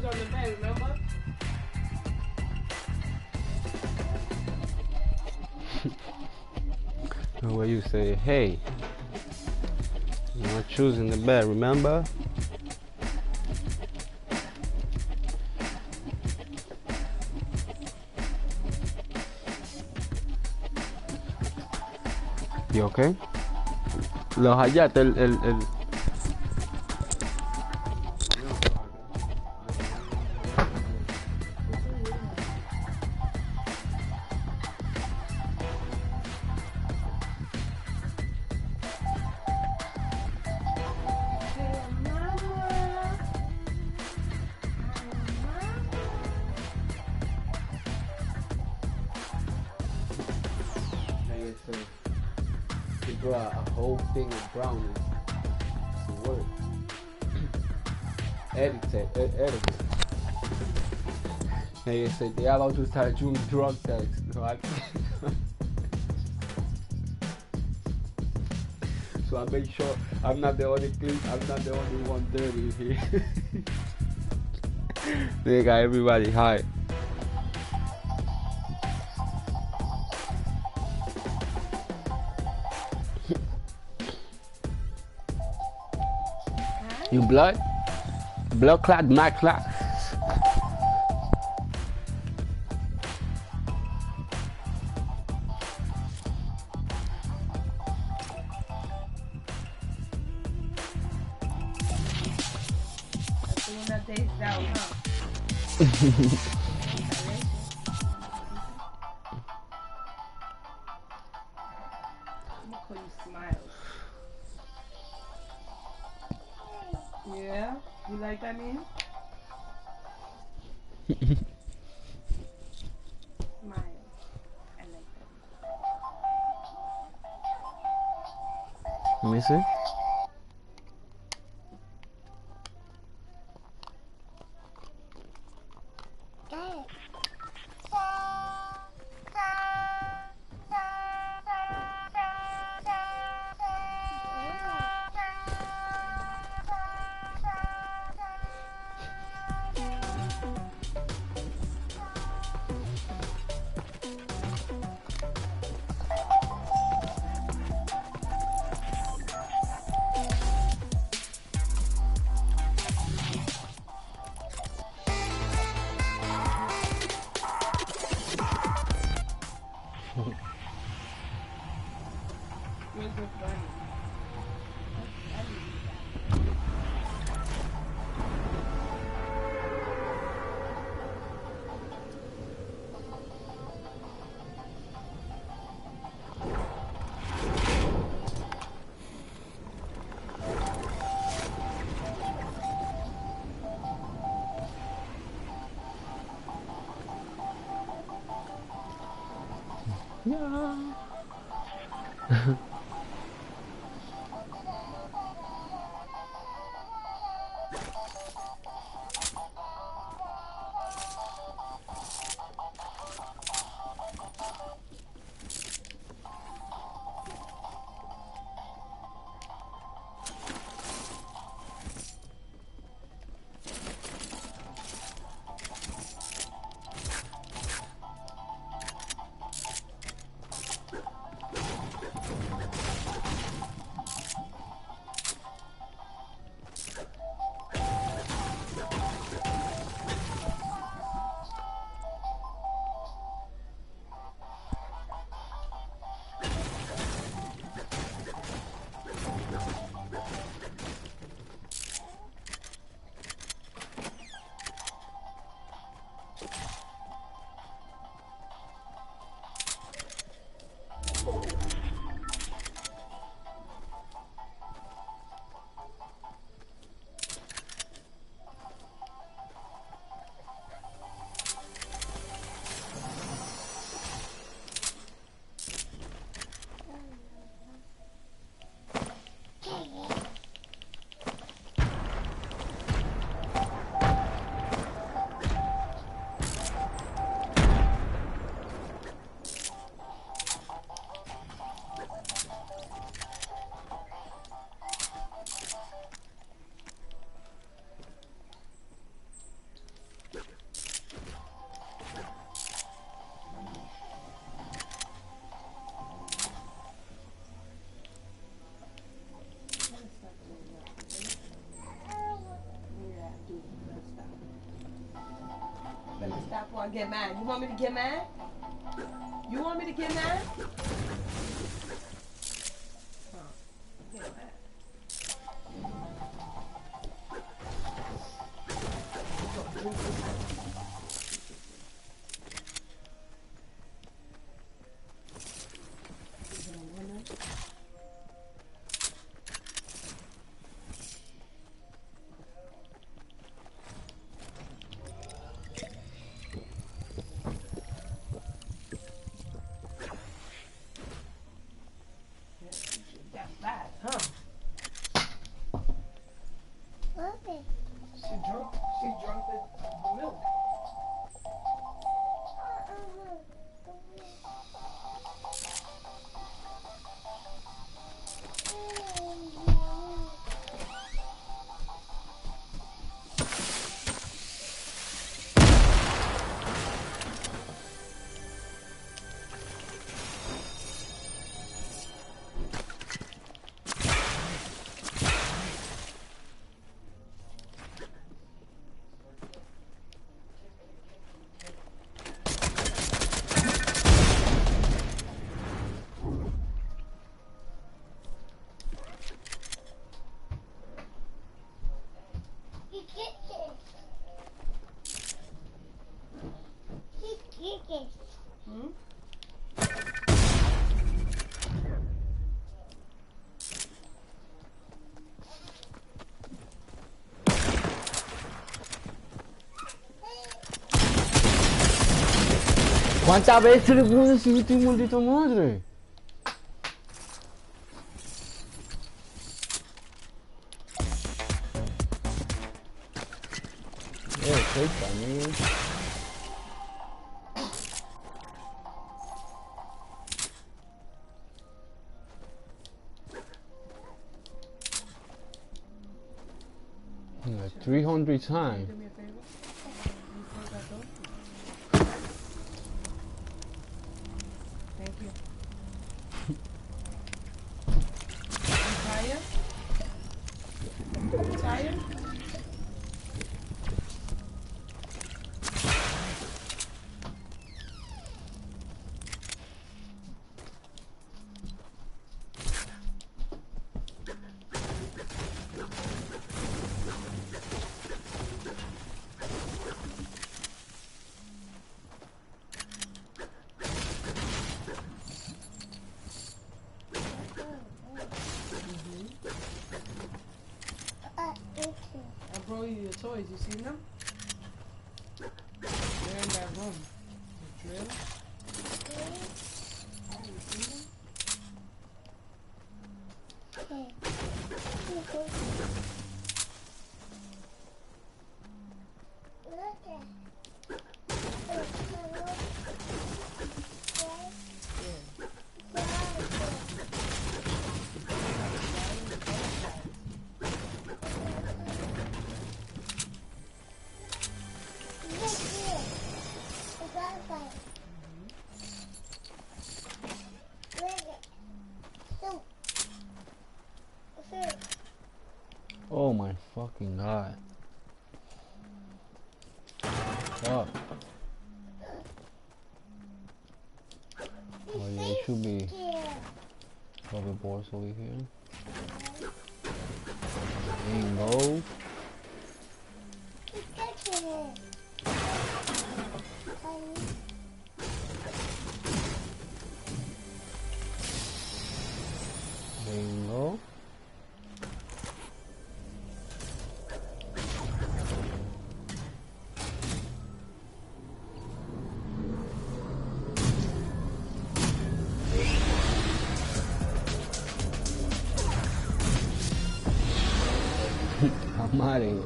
on the bed, remember? Where you say, hey, you're not choosing the bed, remember? You okay? Lo hallaste el... a whole thing of brownies to work. Edit. They say they allowed to start doing drug tests. So I make sure I'm not the only one dirty here. They got everybody high. You blood clot, my clot. That's the one that tastes out, huh? Look how you smile. Yeah, you like that name? Smile. I like that. Let me see. Where's the bunny? Yeah. that before I get mad. You want me to get mad? You want me to get mad? Huh. Get mad. That fast, huh? Okay. She drunk the milk. Hmm? ¿Cuántas veces le puedo decir a tu maldita madre? Take that, man. Like 300 times. Do me a favor. You close that door? Thank you. You tired? You tired? I brought you your toys. You seen them? They're in that room. The drill. You seen them? Oh my fucking god. Fuck. Oh yeah, it should be rubber balls over here. Bingo. Bingo. I'm out of here.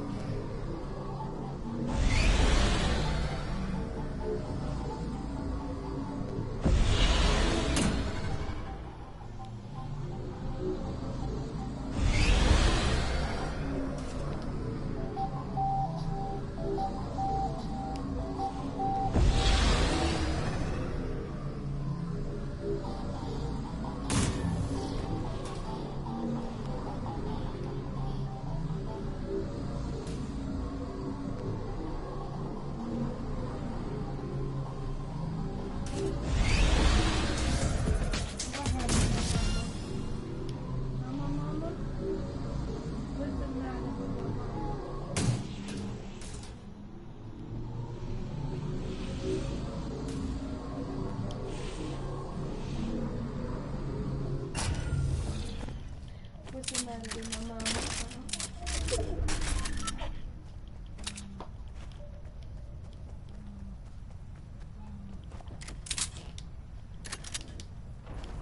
What's the matter with my mama?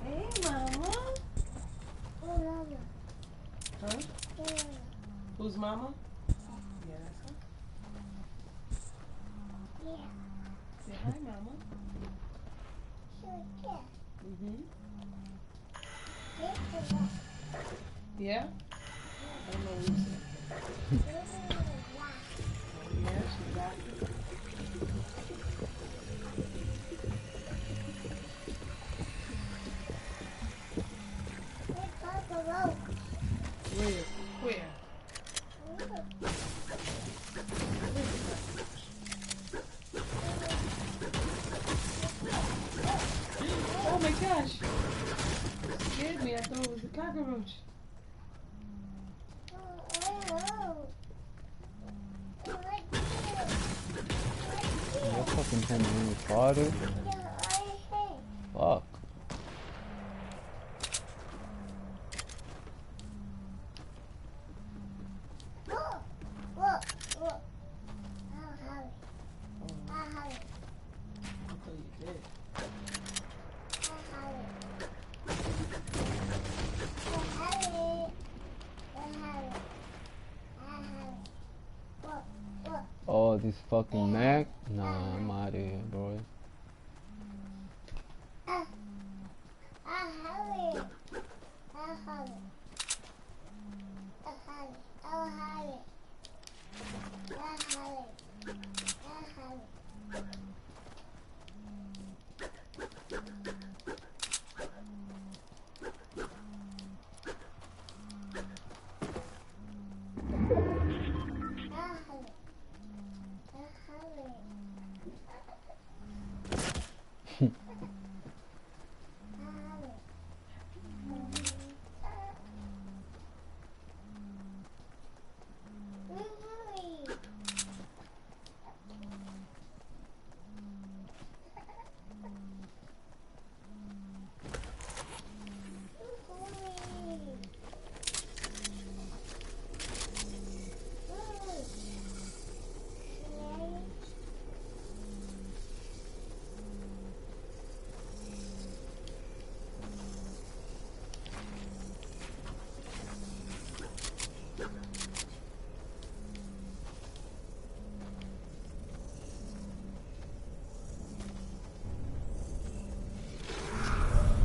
Hey, mama. Huh? Who's mama? Yeah, that's her. Say hi, mama. Mm-hmm. Yeah? I don't know what you said. Yeah, she got it. Where? Where? Oh my gosh. It scared me. I thought it was a cockroach. That fucking thing really farted. Fuck. I thought you did. Oh, this fucking Mac? Nah, I'm out of here, bro.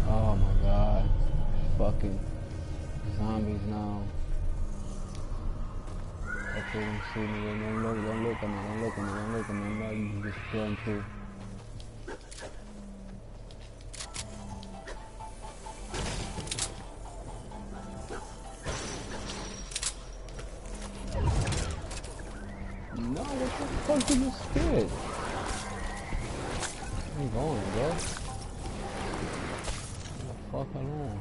Oh my god. Fucking zombies now. Hopefully they don't see me. Don't look at me, don't look at me, don't look at me. I'm about to just run through. No, what the fuck did you scared? Where you going, bro? Leave the fuck alone.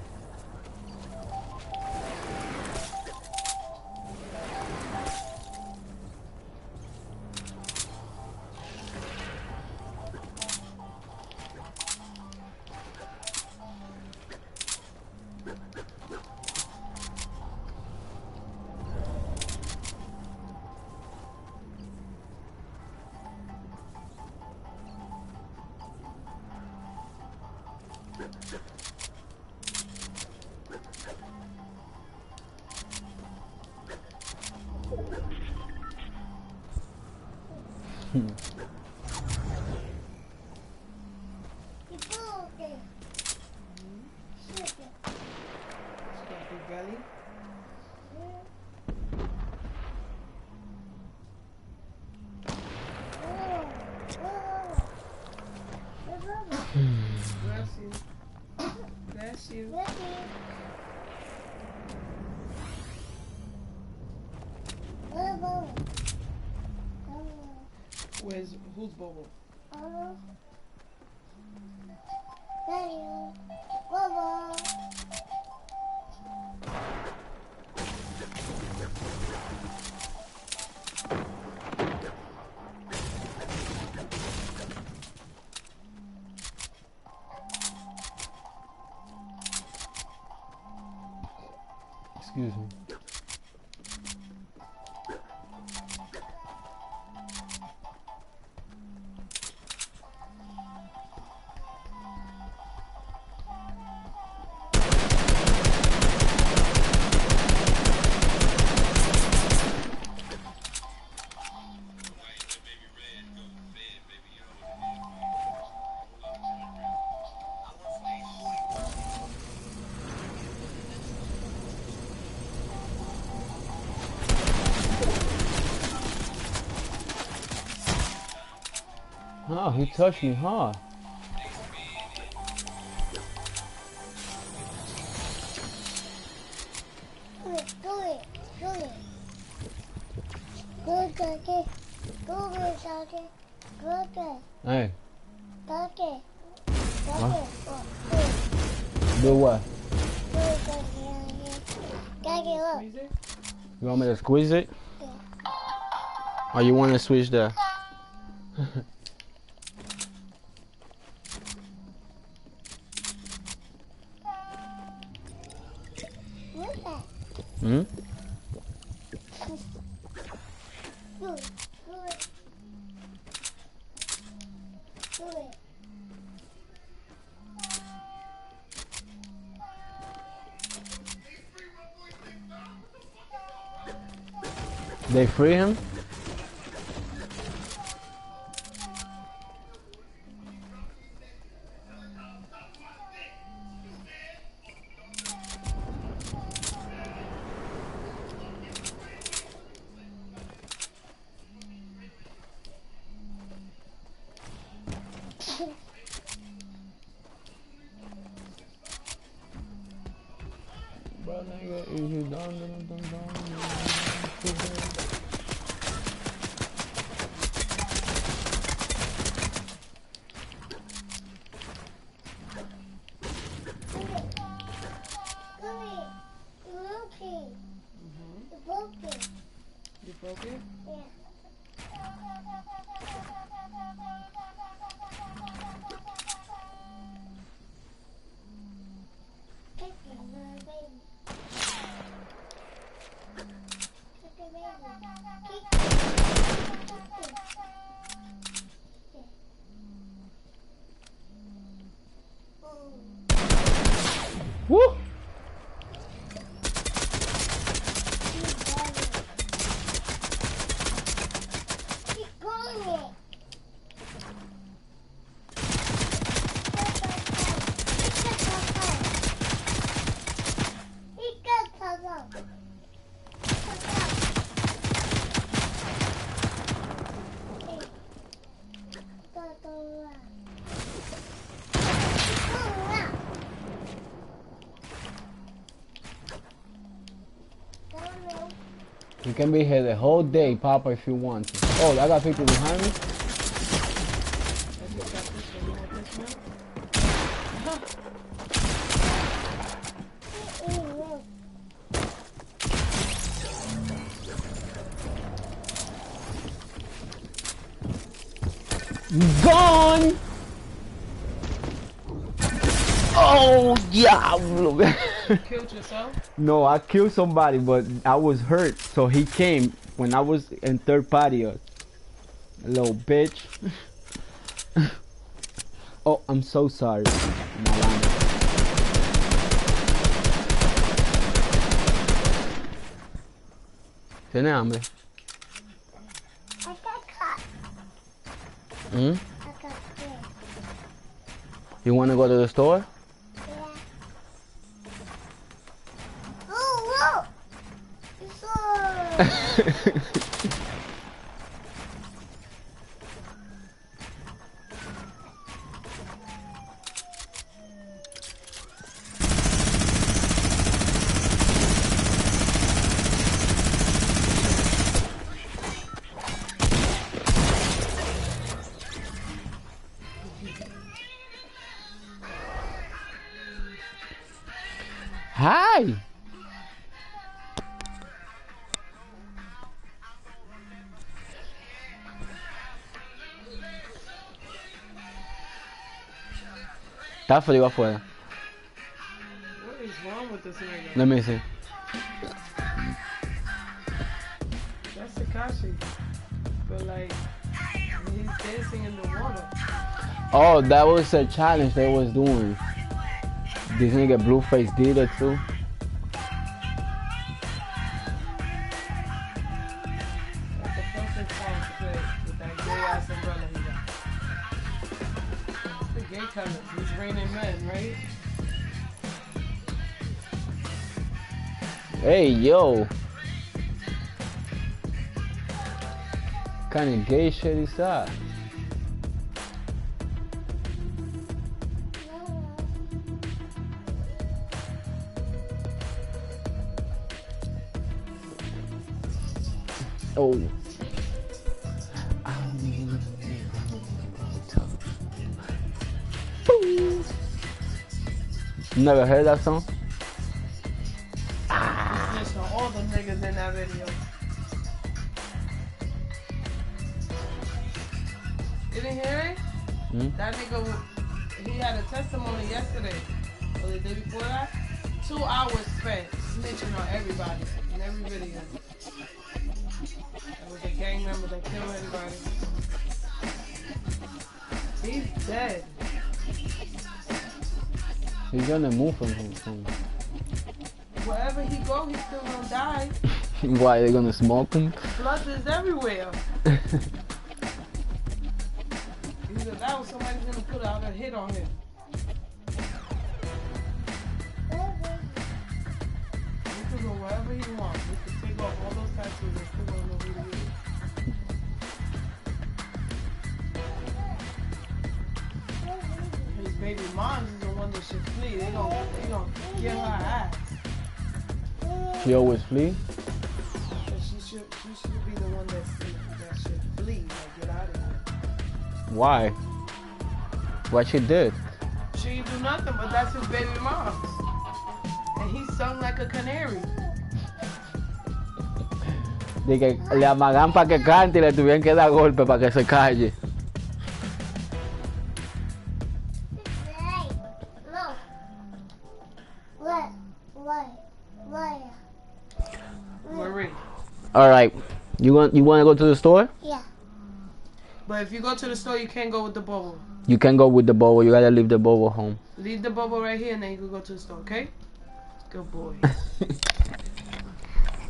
Belly? Bless you. Bless you. Who's Bobo? Excuse me. Oh, he touched me hard. Hey. What? Do what? You want me to squeeze it? Or you want to switch there? Hmm? They free him? Bro, nigga, is you You broke it? Woo! You can be here the whole day, Papa, if you want to. Oh, I got people behind me? Gone! Oh, yeah! Killed yourself? No, I killed somebody, but I was hurt, so he came when I was in third patio. Little bitch. Oh, I'm so sorry. ¿Tiene hambre? Hmm? You want to go to the store? Hi. Está frío afuera. What is wrong with this nigga? Let me see. That's Takashi. But like, he's dancing in the water. Oh, that was a challenge they was doing. This nigga Blueface did it too. That's the perfect song to play with that gay ass umbrella he got. It's the gay colors. He's raining men, right? Hey, yo. Kind of gay shit is that? Oh. Never heard that song? He snitched on all the niggas in that video. You didn't hear it? That nigga, he had a testimony yesterday, or the day before that. 2 hours spent snitching on everybody in every video. That was a gang member that killed everybody. He's dead. He's gonna move from Wherever he go, he's still gonna die. Why, they gonna smoke him? Blood is everywhere. Either that or somebody's gonna put out a hit on him. He can go wherever he wants. He can take off all those tattoos and still don't know who he is. His baby moms is the one that should flee. They gonna get her ass. She always flee? But she should be the one that should flee. Like, get out of here. Why? What she did? She ain't do nothing, but that's his baby moms. And he sung like a canary. De que le amagan para que cante y le tuvieron que dar golpe para que se calle. Marie. All right, you want to go to the store? Yeah. But if you go to the store, you can't go with the bubble. You can go with the bubble. You gotta leave the bubble home. Leave the bubble right here, and then you can go to the store. Okay? Good boy. Put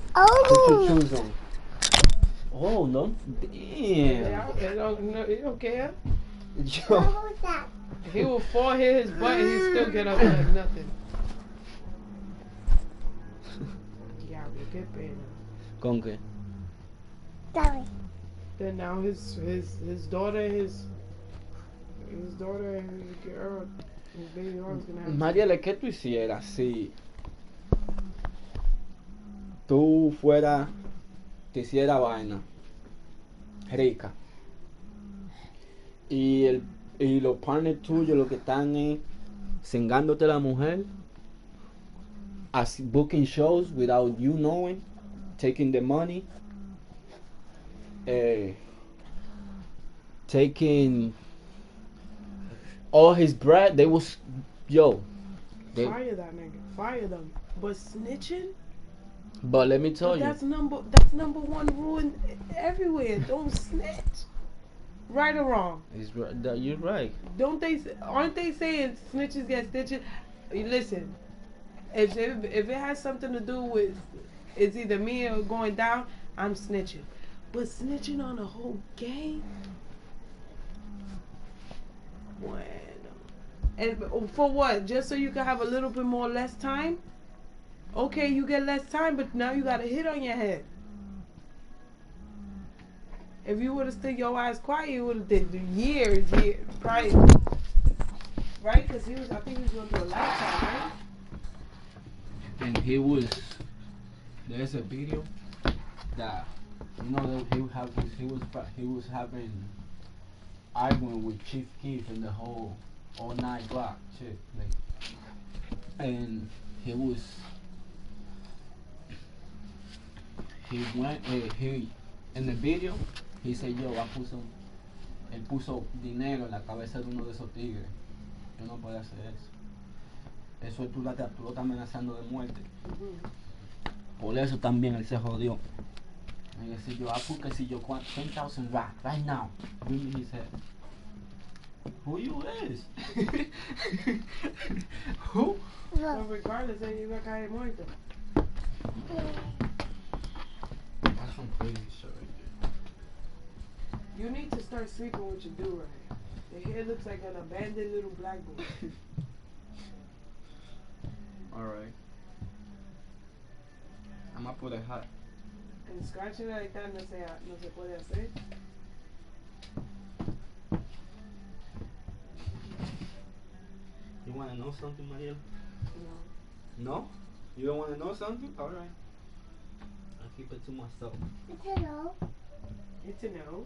your Oh. shoes on. Oh no! Damn. He don't care. Yo. What was that? He will fall, hit his butt, and he still get up like nothing. Yeah, we get paid. ¿Con qué? Sorry. Then now his daughter, his daughter and his girl, his baby girl's gonna have. Mariela, ¿qué tú hicieras si tú fuera, te hiciera vaina rica y los partners tuyos lo que están es cingándote la mujer, as booking shows without you knowing, taking the money, taking all his bread? They was, yo. Fire that nigga. Fire them. But snitching? But let me tell But you, that's number one rule everywhere. Don't snitch. Right or wrong? you're right. Aren't they saying snitches get stitches? Listen, if it has something to do with it's either me or going down, I'm snitching. But snitching on a whole gang? Bueno. And for what? Just so you can have a little bit more less time? Okay, you get less time, but now you got a hit on your head. If you would have stood your eyes quiet, you would have did years, probably. Right? Because I think he was going through a lifetime, right? And there's a video that, you know, that he was having arguing with Chief Keef and the whole all night block shit, like, and he went, he, in the video, he said, yo, él puso dinero en la cabeza de uno de esos tigres. Tú no puedes hacer eso. Eso tú lo estás amenazando de muerte. Por eso también él se jodió. Y decía yo, que si yo 10,000 right now. Give me his head. Who you is? Who? Well, regardless, él iba a caer muerto. That's some crazy shit right there. You need to start sleeping with your do-rag. The hair looks like an abandoned little black boy. Alright. I'm gonna put a hat. And scratching like that no se puede hacer. You wanna know something, Mariel? No. No? You don't wanna know something? Alright. I'll keep it to myself. It's a no. It's a no.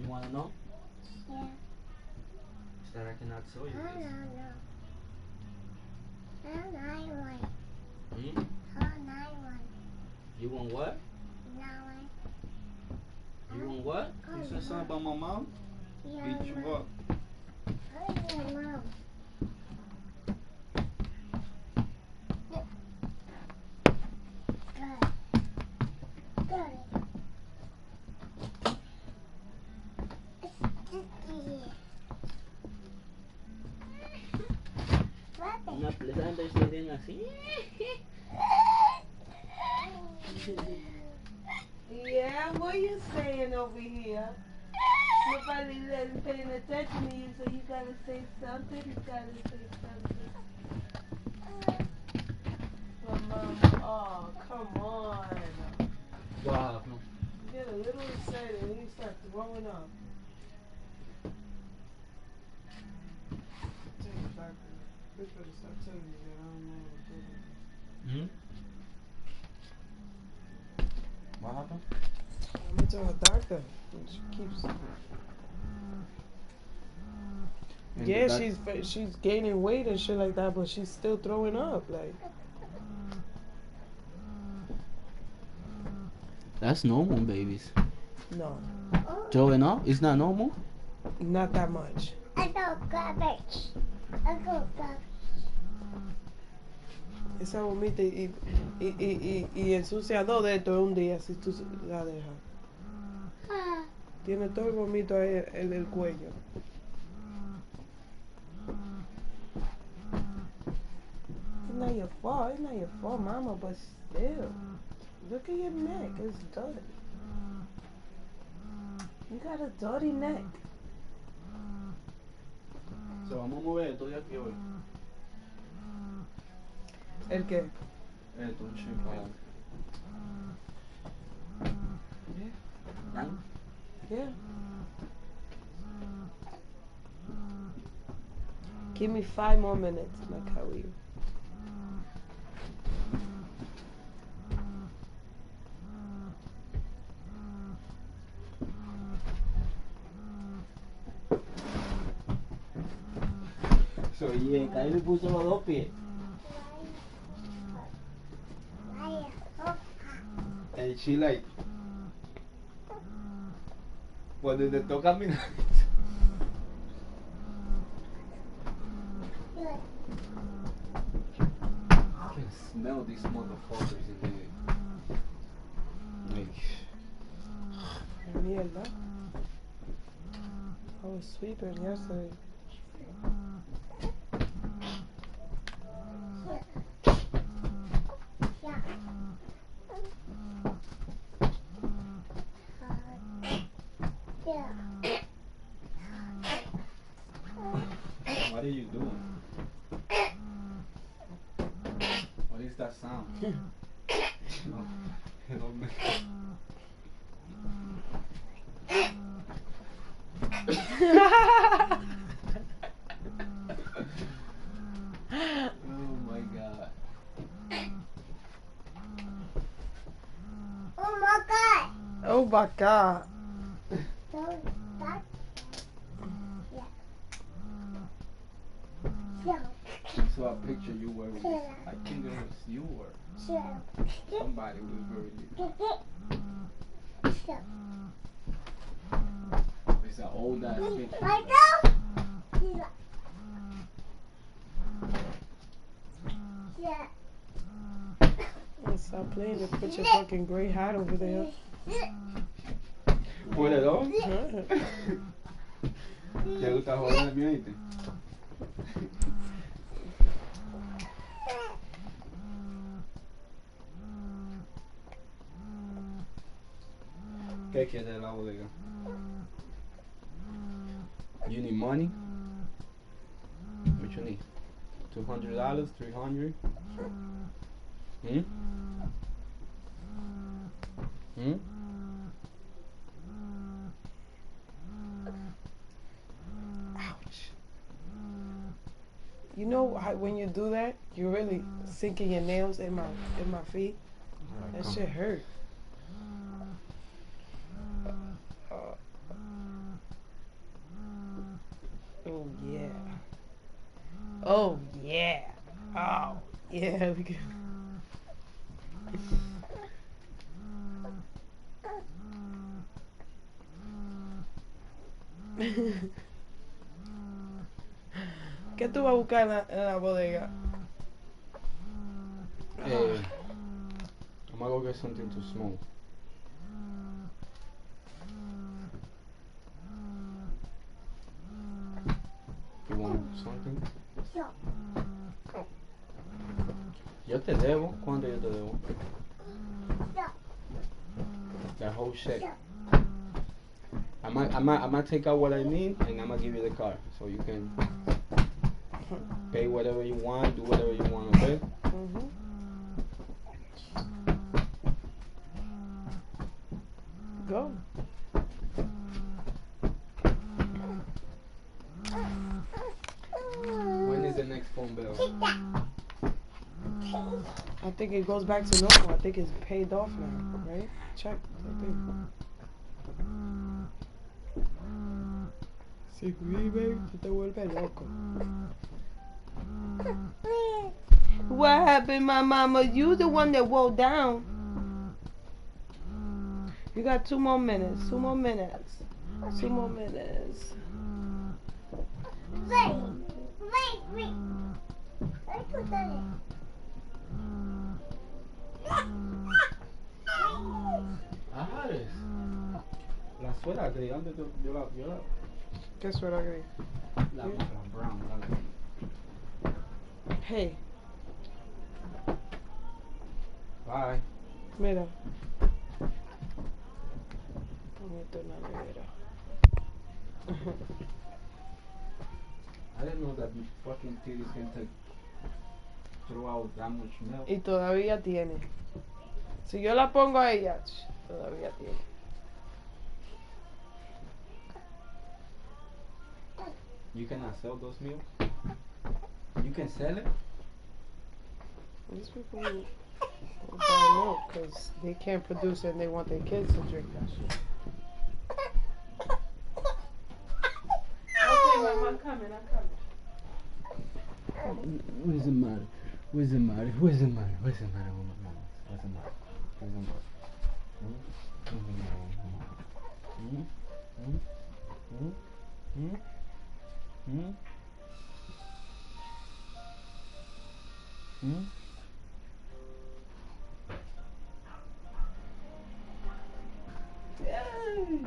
You wanna know? Yeah. It's that I cannot tell you No, this. no. No, I want. Hmm? Oh, no, I want. You want what? No, I. You want what? You said something about my mom? Yeah, Beat you up. Oh, your mom. Good. Good. Una planta se ven así. Yeah, what you saying over here? Nobody isn't paying attention to you, so you gotta say something. You gotta say something. Well, Mama, oh, come on. What happened? You get a little excited and you start throwing up. Tell you, doctor, we better stop telling you that I don't know what to do. Hmm? What happened? I'm gonna tell the doctor. And she keeps. And Yeah, the doc- she's gaining weight and shit like that, but she's still throwing up. Like, That's normal, babies. no, Throwing up? It's not normal? not that much. I go garbage. I go garbage. Esa vomita y ensucia dos de estos un día si tú la dejas. Ah, Tiene todo el vomito ahí en el cuello. It's not your fault, mama, but still. Look at your neck, it's dirty. You got a dirty neck. So, vamos a mover esto de aquí hoy. ¿El qué? Esto, un chip para. ¿Ya? Yeah. Give me 5 more minutes, and I'll carry you. So, yeah, Kyle le puso los dos pies. vaya, oh, And she like. Cuando te toca caminar. good. I can smell these motherfuckers in there. Like. Mierda. I was sweeping yesterday. Yeah. Yeah. What are you doing? What is that sound? Hello, man. Oh my god. Oh my God. Oh my god. So that. Yeah. Yeah. saw a picture you were with. I think it was you or somebody was very little. It's an old ass picture. Stop playing and put your fucking gray hat over there. ¿Puede dos? ¿Te gusta jugar en el ambiente? ¿Qué quieres de la bodega? You need money? What you need? $200? $300? Hmm? Hmm? Ouch. You know how, when you do that, you're really sinking your nails in my feet. That shit hurt. Oh yeah. Oh yeah. Oh yeah. We can. ¿Qué tú vas a buscar en la bodega? I'm gonna go get something to smoke. You want something? Yo te debo. ¿Cuánto yo te debo? That whole check. I'm gonna take out what I need and I'm gonna give you the car so you can pay whatever you want, do whatever you want, okay? Mm-hmm. Go. When is the next phone bill? I think it goes back to normal. I think it's paid off now, right? Check. I think. Si vive, tú te vuelves loco. What happened, my mama? You the one that woke down. You got 2 more minutes. 2 more minutes. 2 more minutes. Wait. Ajares. La suela gris, ¿dónde yo la ¿Qué suena gris? la brown, Hey, Bye. mira. Pon esto en la nevera. I didn't know that you fucking titties can throw out that much milk. Y todavía tiene. Si yo la pongo a ella, todavía tiene. You cannot sell those milk? You can sell it? These people will buy milk because they can't produce it and they want their kids to drink that shit. Okay, Mom, I'm coming. What's the matter? What's the matter? What's the matter? What's the matter with my mom? What's the matter? What's the matter? What's the matter with my mom? Yay!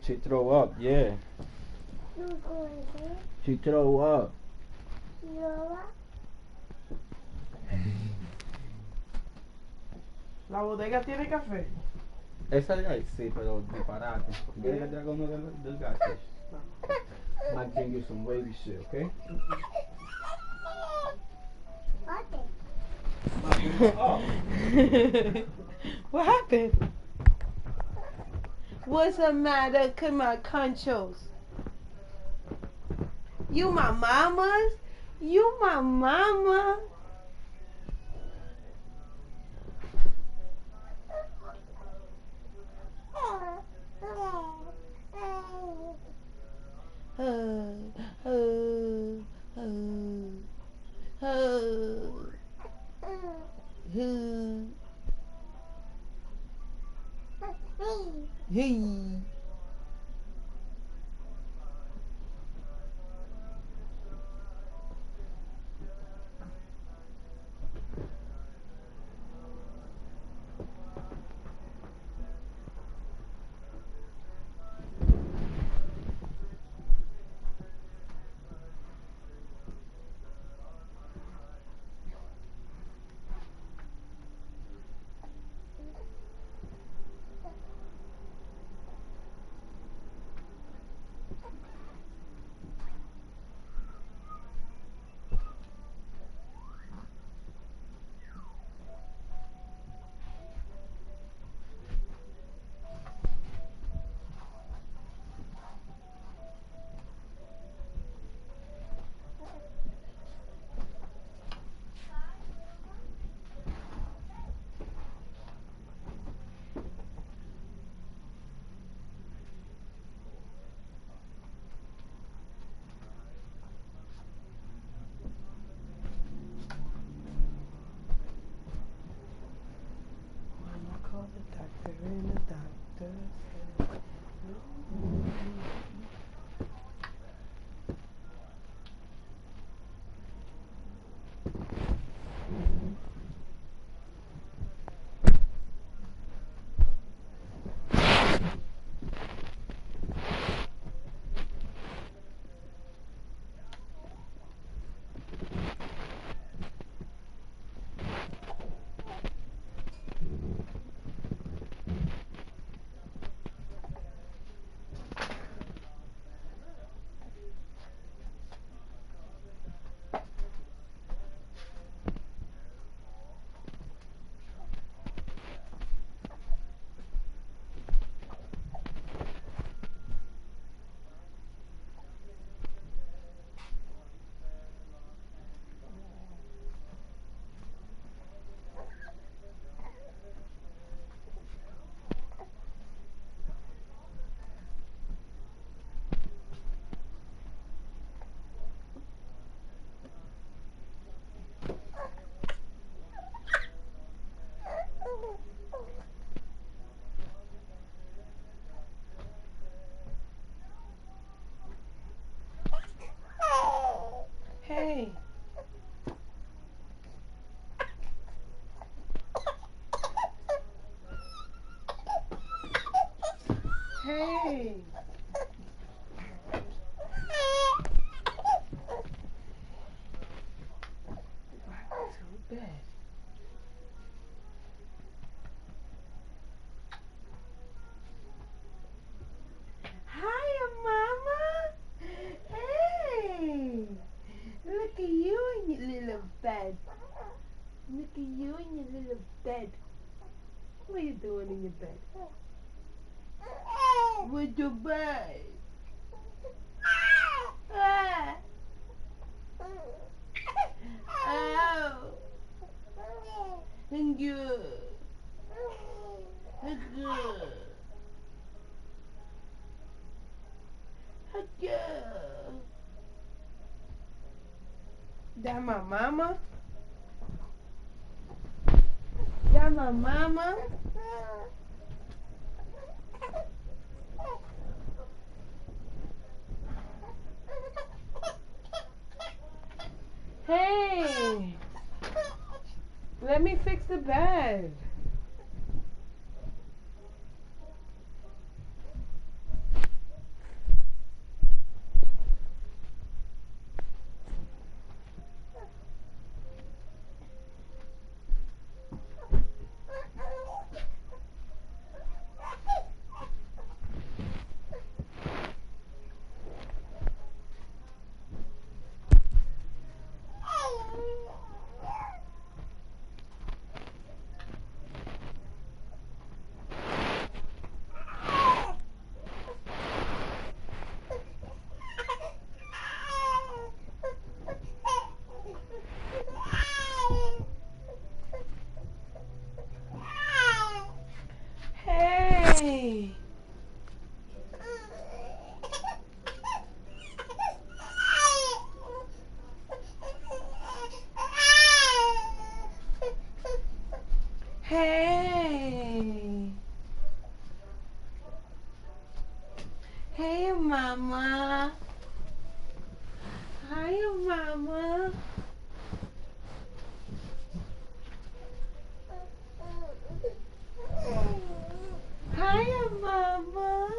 She throw up, yeah. She throw up. La bodega tiene café. Esa de ahí, sí, pero disparate. ¿Quieres que te haga uno del gas? Might bring you some wavy shit, okay? What happened? What's the matter? Come on, conchos. You my mama's? You my mama? Hey. Mama called the doctor and the doctor said, hey. Hey. Back to bed. Hiya, Mama. Hey. Look at you in your little bed. Look at you in your little bed. What are you doing in your bed? With your bed. Ah. Ow. And good. And good. And good. That my mama? That my mama? Hey, let me fix the bed. Hey. Hey. Hey, mama. Hi, mama. Hi, mama.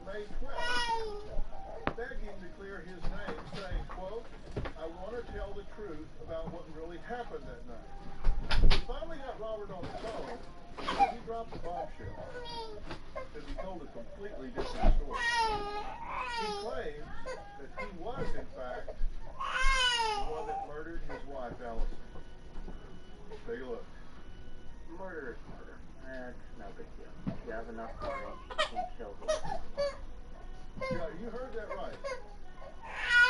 May 12th, begging to clear his name, saying, quote, "I want to tell the truth about what really happened that night." We finally got Robert on the phone, and he dropped the bombshell because he told a completely different story. He claims that he was, in fact, the one that murdered his wife, Allison. Take a look. Murder is murder. It's no big deal. If you have enough money, you can kill who you want. Yeah, you heard that right.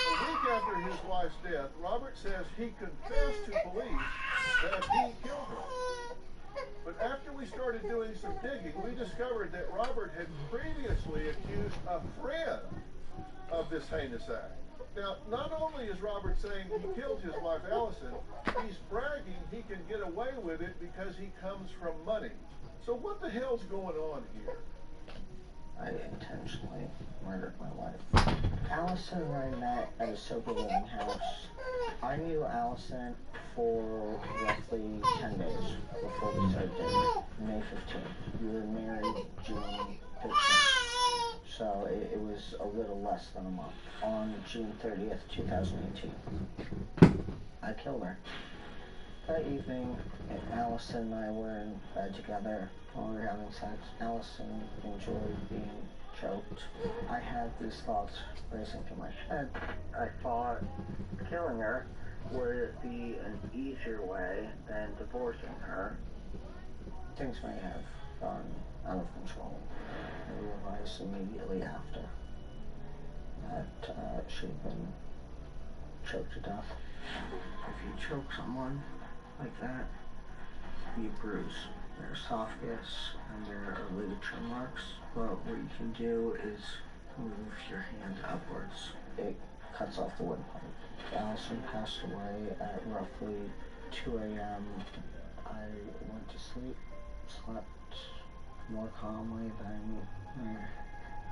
A week after his wife's death, Robert says he confessed to police that he killed her. But after we started doing some digging, we discovered that Robert had previously accused a friend of this heinous act. Now, not only is Robert saying he killed his wife Allison, he's bragging he can get away with it because he comes from money. So what the hell's going on here? I intentionally murdered my wife. Allison and I met at a sober living house. I knew Allison for roughly 10 days before we started dating. May 15th. We were married June 15th. So it was a little less than a month. On June 30th, 2018, I killed her. That evening, Allison and I were in bed together while we were having sex. Allison enjoyed being choked. I had these thoughts racing through my head. I thought killing her would be an easier way than divorcing her. Things may have gone out of control. I realized immediately after that she'd been choked to death. If you choke someone like that, you bruise their esophagus and there are ligature marks. But what you can do is move your hand upwards. It cuts off the windpipe. Allison passed away at roughly 2 a.m. I went to sleep, slept more calmly than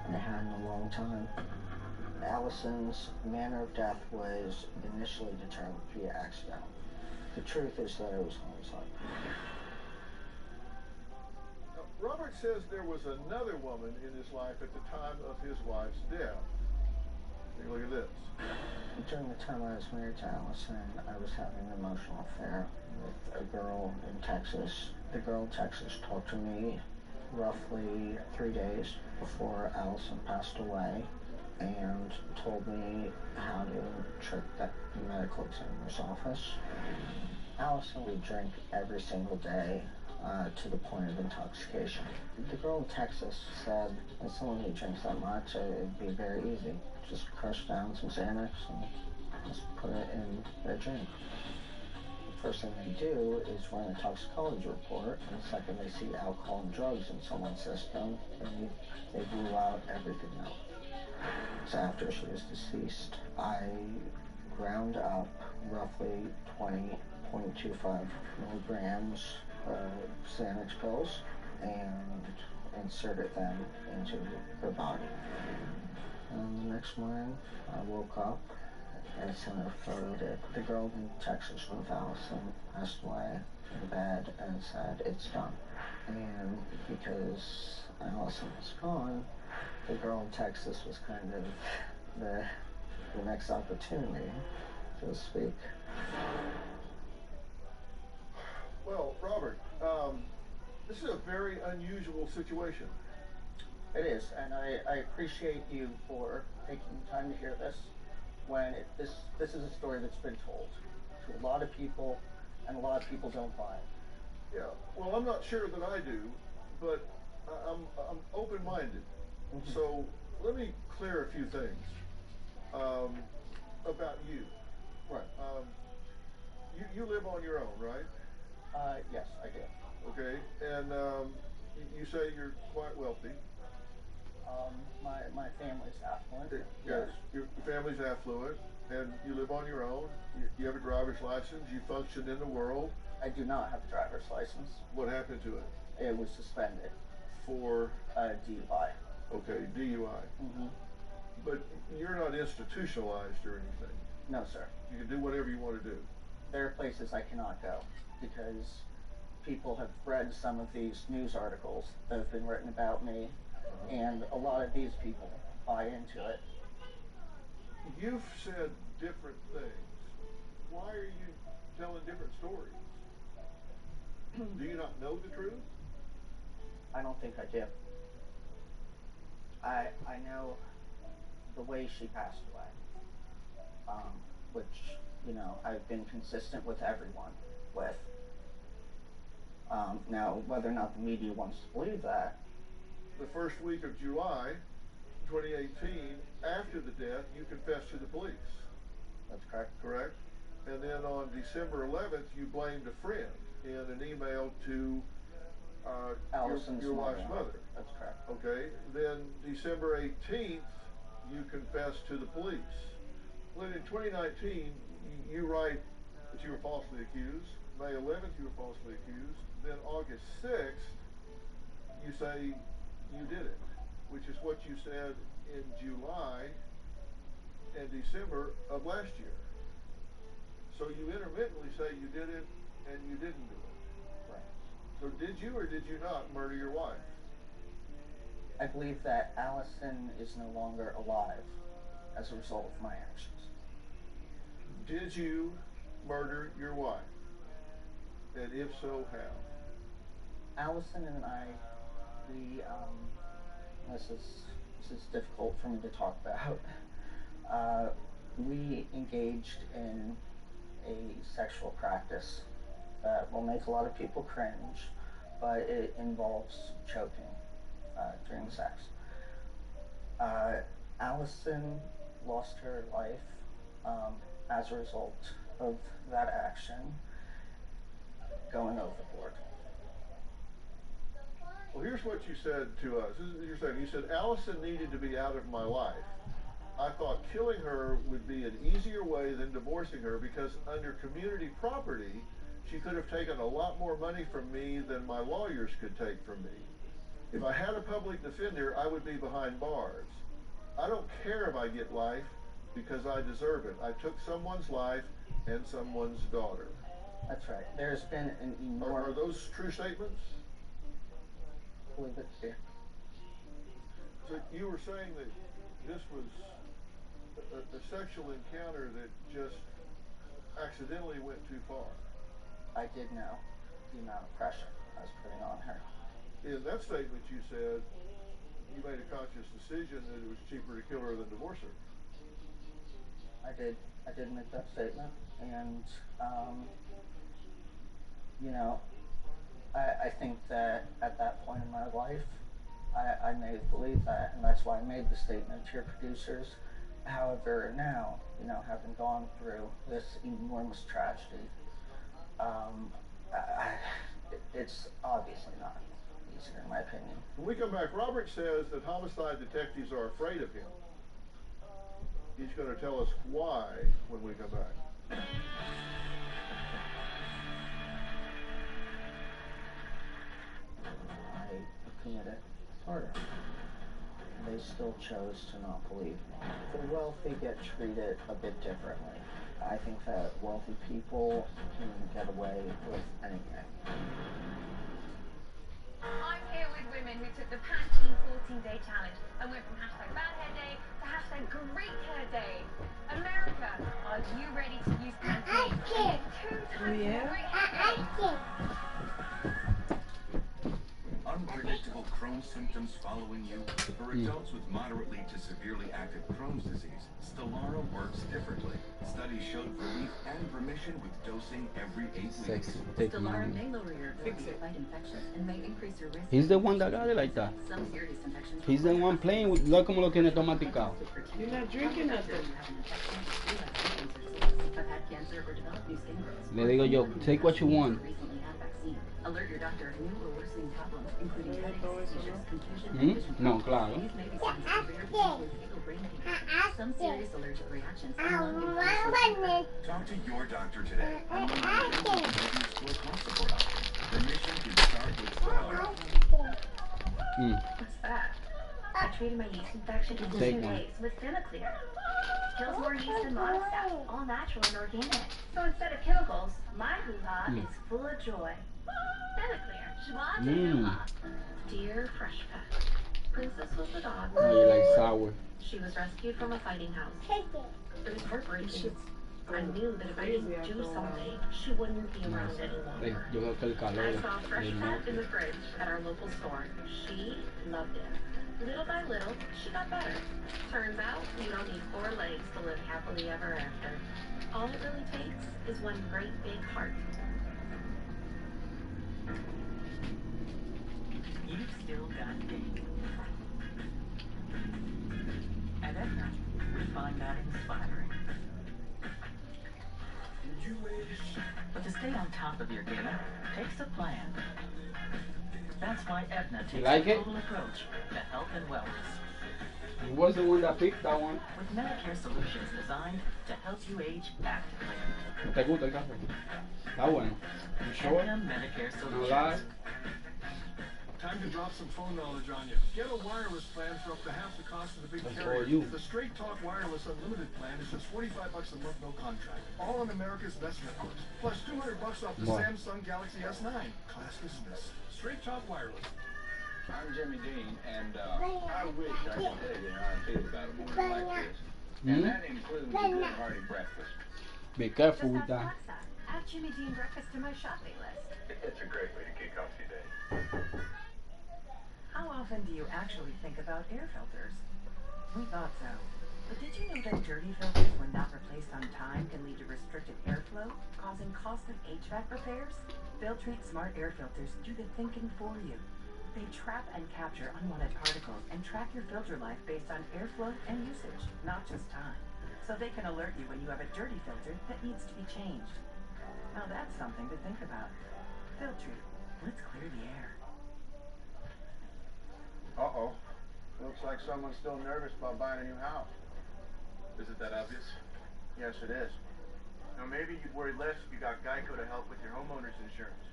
I had in a long time. Allison's manner of death was initially determined to be accidental. The truth is that it was homicide. Robert says there was another woman in his life at the time of his wife's death. Take a look at this. During the time I was married to Allison, I was having an emotional affair with a girl in Texas. The girl in Texas talked to me roughly 3 days before Allison passed away and told me how to trick the medical examiner's office. Allison would drink every single day to the point of intoxication. The girl in Texas said, as someone who drinks that much, it'd be very easy. Just crush down some Xanax and just put it in their drink. The first thing they do is run a toxicology report, and the second they see alcohol and drugs in someone's system, they rule out everything else. So after she was deceased, I ground up roughly 20.25 milligrams of Xanax pills and inserted them into her body. And the next morning, I woke up and sent her a photo that the girl in Texas with Allison passed away in bed and said, "It's done." And because Allison was gone, the girl in Texas was kind of the next opportunity, so to speak. Well, Robert, this is a very unusual situation. It is, and I appreciate you for taking the time to hear this. When this is a story that's been told to a lot of people, and a lot of people don't buy it. Yeah, well, I'm not sure that I do, but I'm open-minded. Mm-hmm. So let me clear a few things about you. Right. You live on your own, right? Yes, I do. Okay, and you say you're quite wealthy. My family's affluent. Yes, your family's affluent, and you live on your own. You have a driver's license. You function in the world. I do not have a driver's license. What happened to it? It was suspended. For? DUI. Okay, DUI. Mm-hmm. But you're not institutionalized or anything. No, sir. You can do whatever you want to do. There are places I cannot go because people have read some of these news articles that have been written about me And a lot of these people buy into it. You've said different things. Why are you telling different stories? Do you not know the truth? I don't think I do. I know the way she passed away, which, you know, I've been consistent with everyone with. Now, whether or not the media wants to believe that. The first week of July 2018, after the death, you confessed to the police. That's correct. Correct? And then on December 11th, you blamed a friend in an email to your wife's mother. That's correct. Okay. Then December 18th, you confessed to the police. Then in 2019, you write that you were falsely accused. May 11th, you were falsely accused. Then August 6th, you say you did it, which is what you said in July and December of last year. So you intermittently say you did it and you didn't do it. Right. So did you or did you not murder your wife? I believe that Allison is no longer alive as a result of my actions. Did you murder your wife? And if so, how? Allison and I, we, this is difficult for me to talk about. We engaged in a sexual practice that will make a lot of people cringe, but it involves choking during sex. Allison lost her life as a result of that action going overboard. Well, here's what you said to us. This is what you're saying. You said Allison needed to be out of my life. I thought killing her would be an easier way than divorcing her because under community property, she could have taken a lot more money from me than my lawyers could take from me. If I had a public defender, I would be behind bars. I don't care if I get life because I deserve it. I took someone's life and someone's daughter. That's right. There's been an enormous... Are those true statements? I believe it's true. So you were saying that this was a sexual encounter that just accidentally went too far. I did know the amount of pressure I was putting on her. In that statement you said you made a conscious decision that it was cheaper to kill her than divorce her. I did make that statement, and you know, I think that at that point in my life, I may have believed that, and that's why I made the statement to your producers. However, now, you know, having gone through this enormous tragedy, it's obviously not easier, in my opinion. When we come back, Robert says that homicide detectives are afraid of him. He's going to tell us why when we come back. I committed murder. They still chose to not believe me. The wealthy get treated a bit differently. I think that wealthy people can get away with anything. I'm here with women who took the Pantene 14-day challenge and went from hashtag bad hair day to hashtag great hair day. America, are you ready to use Pantene and get 2 times more great hair day? Unpredictable Crohn's symptoms following you? For adults with moderately to severely active Crohn's disease, Stelara works differently. Studies showed relief and remission with dosing every 8 weeks. Stelara may lower your ability to fight infections and may increase your risk. He's the one that got it like that. Some serious infections. He's the one playing with. Look como lo tiene tomaticado. You're not drinking nothing. Have had cancer or developed new skin growths. Le digo yo, take what you want. Recently had vaccine. Alert your doctor of new or worsening problems, including headaches, seizures, confusion, and vision. No, claro. These may be signs of rare disease with fatal brain damage. Some serious allergic reactions and lung inflammation. Talk to your doctor today. And one of the explore cost support options. Remission can start with Stelara. What's that? I treated my yeast infection in 2 days with Thinaclear. Kills more yeast than Monostat, all natural and organic. So instead of chemicals, my hoo-ha is full of joy. Thinaclear, joie de hoo-ha. Dear Fresh Pet, Princess was the dog. Now you like sour. She was rescued from a fighting house. It was heartbreaking. I knew that if I didn't do something, she wouldn't be around any longer. Yo creo que el calor I saw a fresh del pet in the norte. fridge at our local store. She loved it. Little by little, she got better. Turns out, you don't need 4 legs to live happily ever after. All it really takes is one great big heart. You've still got game. At Aetna, we find that inspiring. But to stay on top of your game takes a plan. That's why Aetna takes like a it? total approach to health and wellness. You was the one that picked that one. With Medicare solutions designed to help you age actively. ¿Te gusta el café? Está bueno. You sure? Aetna Medicare No lie. solutions. Time to drop some phone knowledge on you. Get a wireless plan for up to half the cost of the big That's carrier. for you. The Straight Talk Wireless Unlimited plan is just $45 a month, no contract. All on America's best networks. Plus $200 off the What? Samsung Galaxy S9. Class dismissed. Straight Talk Wireless. I'm Jimmy Dean, and I wish I could tell you how I feel about a morning like this. And that includes a good hearty breakfast. Be careful with Just that. ask Alexa. Add Jimmy Dean breakfast to my shopping list. It's a great way to kick off your day. How often do you actually think about air filters? We thought so. But did you know that dirty filters, when not replaced on time, can lead to restricted airflow, causing costly HVAC repairs? Filtrete smart air filters do the thinking for you. They trap and capture unwanted particles and track your filter life based on airflow and usage, not just time. So they can alert you when you have a dirty filter that needs to be changed. Now that's something to think about. Filtrete. Let's clear the air. Uh-oh. Looks like someone's still nervous about buying a new house. Is it that obvious? Yes, it is. Now, maybe you'd worry less if you got Geico to help with your homeowner's insurance.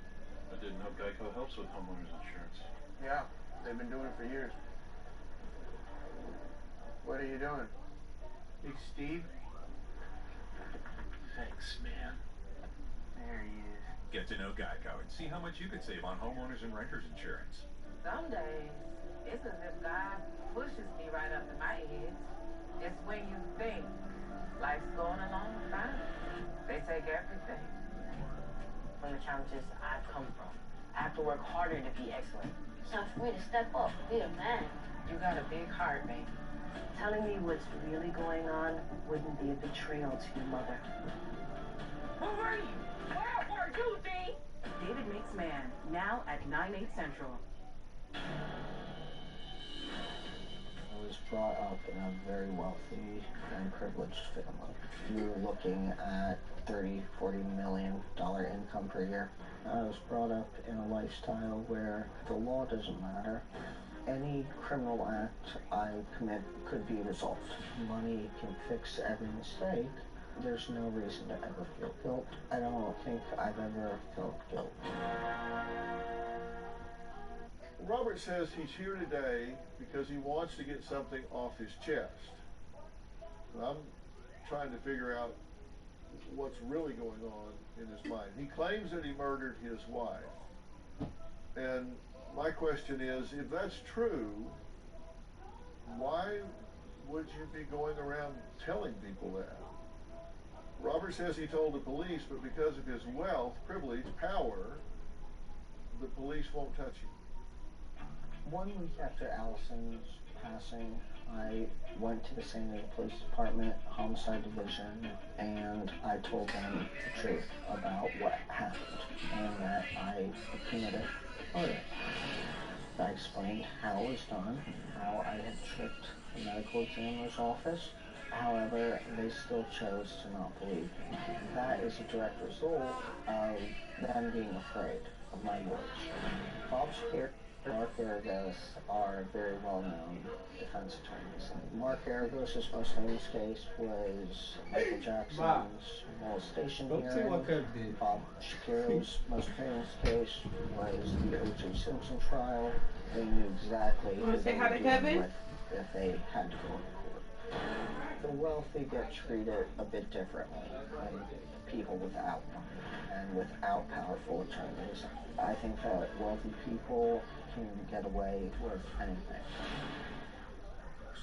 I didn't know Geico helps with homeowners insurance. Yeah, they've been doing it for years. What are you doing? Hey, Steve? Thanks, man. There he is. Get to know Geico and see how much you could save on homeowners and renters insurance. Some days, it's as if God pushes me right up in my head. It's when you think life's going along fine. They take everything. From the challenges I've come from, I have to work harder to be excellent. It's time for me to step up, be a man. You got a big heart, baby. Telling me what's really going on wouldn't be a betrayal to your mother. Who are you? Where were you, D? David Makes Man, now at 9/8 Central. I was brought up in a very wealthy and privileged family. You're looking at $30, $40 million income per year. I was brought up in a lifestyle where the law doesn't matter. Any criminal act I commit could be resolved. Money can fix every mistake. There's no reason to ever feel guilt. I don't think I've ever felt guilt. Robert says he's here today because he wants to get something off his chest. And I'm trying to figure out what's really going on in his mind. He claims that he murdered his wife. And my question is, if that's true, why would you be going around telling people that? Robert says he told the police, but because of his wealth, privilege, power, the police won't touch him. 1 week after Allison's passing, I went to the San Diego Police Department, Homicide Division, and I told them the truth about what happened and that I committed murder. I explained how it was done, how I had tricked the medical examiner's office. However, they still chose to not believe me. That is a direct result of them being afraid of my words. Bob Shapiro and Mark Aragos are very well-known defense attorneys. Mark Aragos' most famous case was Michael Jackson's molestation hearing. Bob Shapiro's most famous case was the O.J. Simpson trial. They knew exactly who they were dealing with if they had to go to court. the wealthy get treated a bit differently than people without money and without powerful attorneys. I think that wealthy people can get away with anything.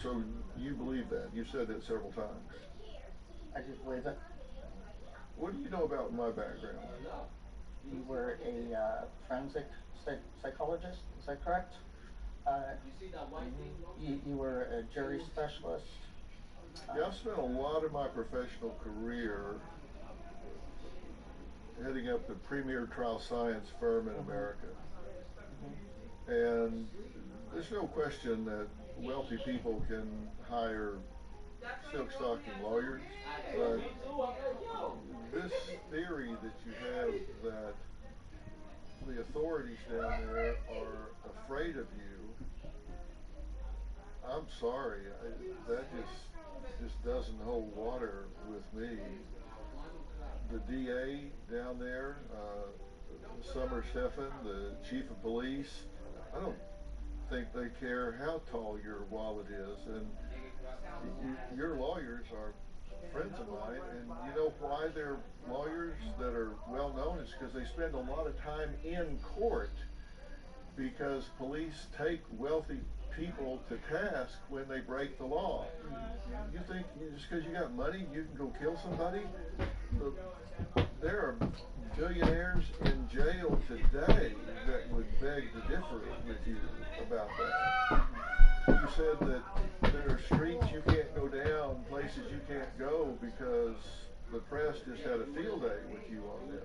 So you believe that? You've said that several times. I do believe it. What do you know about my background? You were a forensic psychologist, is that correct? You were a jury specialist? Yeah, I've spent a lot of my professional career heading up the premier trial science firm in America. And there's no question that wealthy people can hire silk stocking lawyers, but this theory that you have that the authorities down there are afraid of you, I'm sorry, that just doesn't hold water with me. The DA down there, Summer Stephan, the chief of police, I don't think they care how tall your wallet is. And your lawyers are friends of mine, and you know why they're lawyers that are well known? Is because they spend a lot of time in court, because police take wealthy people to task when they break the law. You think just because you got money you can go kill somebody? There are billionaires in jail today that would beg to differ with you about that. You said that there are streets you can't go down, places you can't go because the press just had a field day with you on this.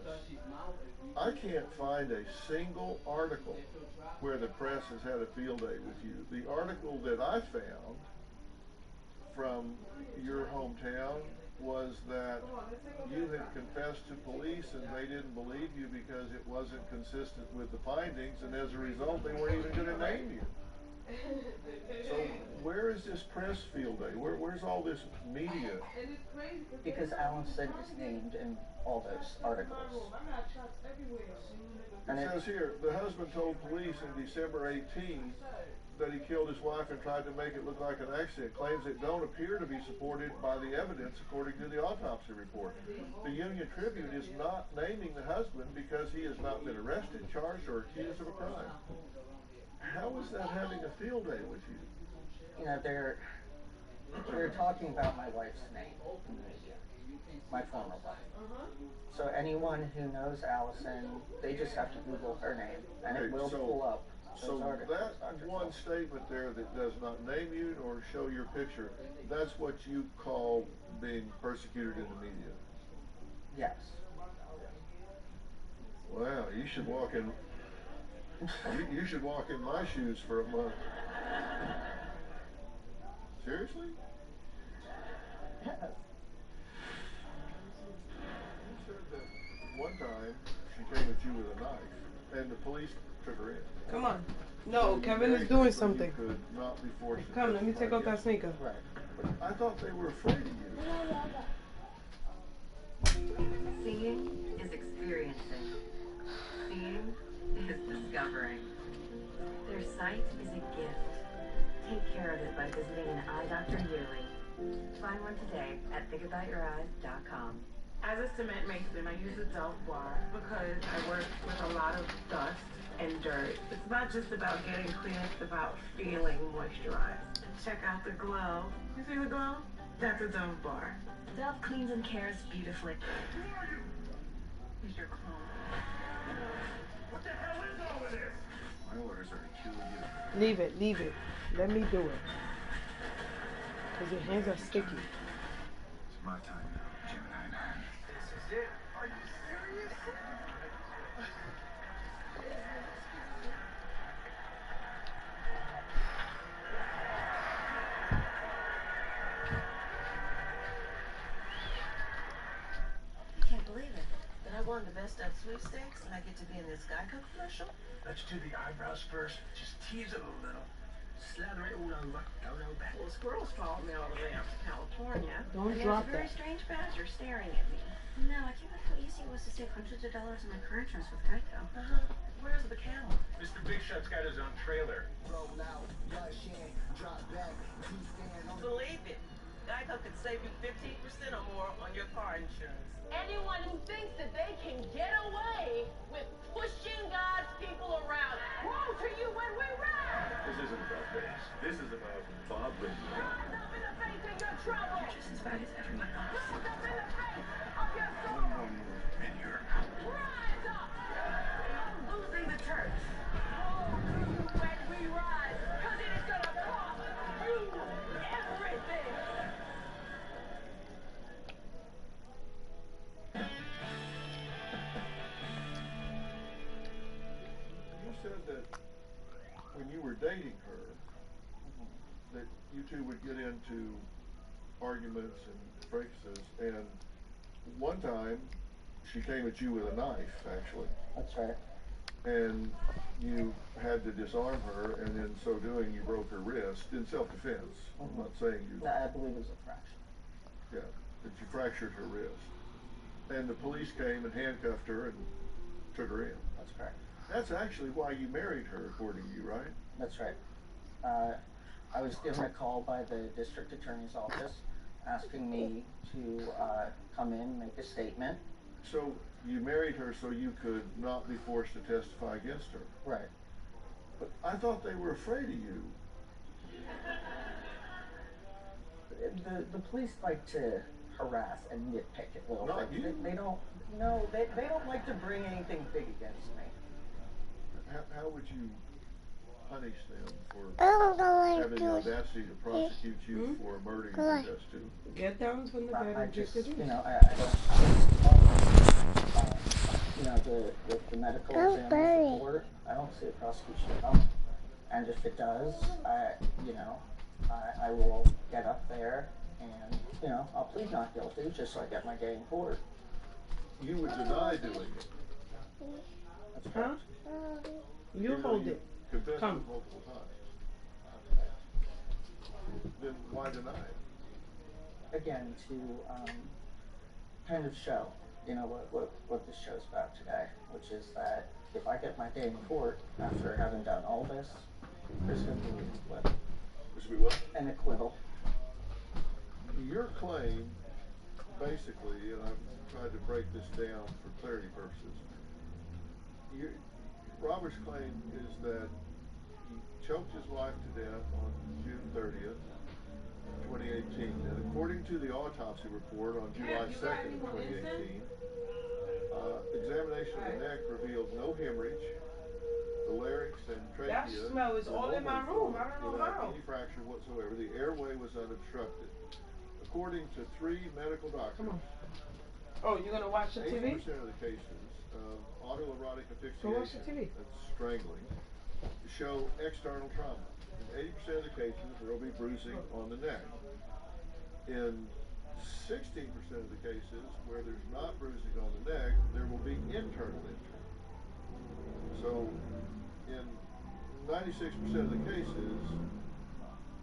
I can't find a single article where the press has had a field day with you. The article that I found from your hometown was that you had confessed to police and they didn't believe you because it wasn't consistent with the findings, and as a result they weren't even going to name you. So where is this press field day? Where's all this media? Because Allison is named in all those articles. It says here, the husband told police in December 18 that he killed his wife and tried to make it look like an accident. Claims that don't appear to be supported by the evidence according to the autopsy report. The Union Tribune is not naming the husband because he has not been arrested, charged, or accused of a crime. How is that having a field day with you? You know, they're talking about my wife's name in the media, my former wife. So anyone who knows Allison, they just have to Google her name, and it will pull up. So that one statement there that does not name you or show your picture, that's what you call being persecuted in the media? Yes. Wow, you should walk in. You should walk in my shoes for a month. Seriously? Yes. You said that one time she came at you with a knife, and the police took her in. Come on. No, Kevin is doing something. Could not be forced to Come, let me take off that sneaker. Right. I thought they were afraid of you. Seeing is experiencing. Seeing is discovering. Their sight is a gift. Take care of it by visiting an eye doctor yearly. Find one today at thinkaboutyoureyes.com. As a cement mason, I use a Delft bar because I work with a lot of dust and dirt. It's not just about getting clean, it's about feeling moisturized. And check out the glow. You see the glow? That's a Delft bar. Delft cleans and cares beautifully. Here's your comb. What the hell is all of this? My orders are to kill you. Leave it, leave it. Let me do it. Because your hands are sticky. It's my time now, Gemini 9. This is it? Are you serious? Can't believe it. That I won the best at sweepstakes and I get to be in this Geico commercial? Let's do the eyebrows first. Just tease it a little. Slather it all over. Don't know back. Well, squirrels followed me all the way out to California. Don't And drop there's a very that. strange badger staring at me. No, I can't believe how easy it was to save hundreds of dollars on my car insurance with Geico. Where's the camel? Mr. Big Shot's got his own trailer. Believe it. Geico backup could save you 15% or more on your car insurance. Anyone who thinks that they can get away with pushing God's people around, woe to you when we ride! This isn't about this. This is about Bob Ringo. Rise up in the face of your trouble! You're just as bad as everyone else. Rise up in the face of your One sorrow! more move and you're out. Rise up! Losing the church. Woe to you when we rise, because it is gonna cost you everything! You said that when you were dating her, that you two would get into arguments and fracases, and one time she came at you with a knife, actually, That's right. and you had to disarm her, and in so doing you broke her wrist in self-defense. I'm not saying you... I believe it was a fraction. Yeah, that you fractured her wrist. And the police came and handcuffed her and took her in. That's correct. That's actually why you married her, according to you, right? That's right. I was given a call by the district attorney's office asking me to come in, make a statement. So you married her so you could not be forced to testify against her. Right. But I thought they were afraid of you. The police like to harass and nitpick at little Not things. you. They don't. No, they don't like to bring anything big against me. How would you punish them for I don't know having the audacity to prosecute you for a murder you confessed to? Get down from the bed I and drink just, the juice. you know, I don't. You know, the medical exam report. I don't see a prosecution coming, and if it does, I will get up there and, you know, I'll plead not guilty just so I get my day in court. You would deny doing it. That's Huh? correct. You Even though hold you it. confessed Come. it multiple times. Then why deny it? Again, to kind of show, you know, what this show's about today, which is that if I get my day in court after having done all this, there's going to be an acquittal. This would be what? An acquittal. Your claim, basically, and I've tried to break this down for clarity purposes, Robert's claim is that he choked his wife to death on June 30th, 2018, and according to the autopsy report on July 2nd, 2018, examination of the neck revealed no hemorrhage. The larynx and trachea That smell is were all in my room. I don't know without how. any fracture whatsoever. The airway was unobstructed. According to 3 medical doctors, Come on. Oh, you're gonna watch the 80% TV? of the cases of autoerotic Go watch the asphyxiation, TV. that's strangling, show external trauma. In 80% of the cases, there will be bruising on the neck. In 16% of the cases where there's not bruising on the neck, there will be internal injury. So, in 96% of the cases,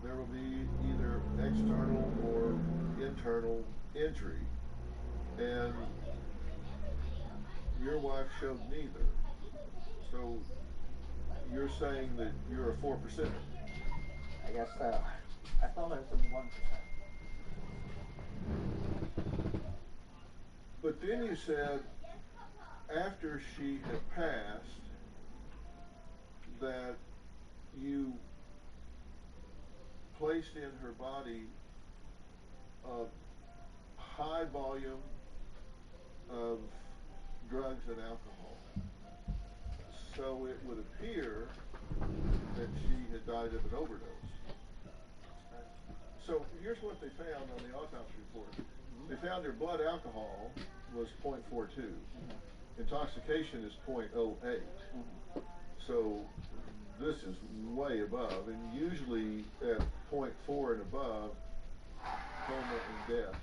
there will be either external or internal injury. And your wife showed neither. So, you're saying that you're a 4%er. I guess so. I thought I was in 1%. But then you said, after she had passed, that you placed in her body a high volume of drugs and alcohol. So it would appear that she had died of an overdose. So here's what they found on the autopsy report. They found her blood alcohol was 0.42. Intoxication is 0.08. So this is way above, and usually at 0.4 and above, coma and death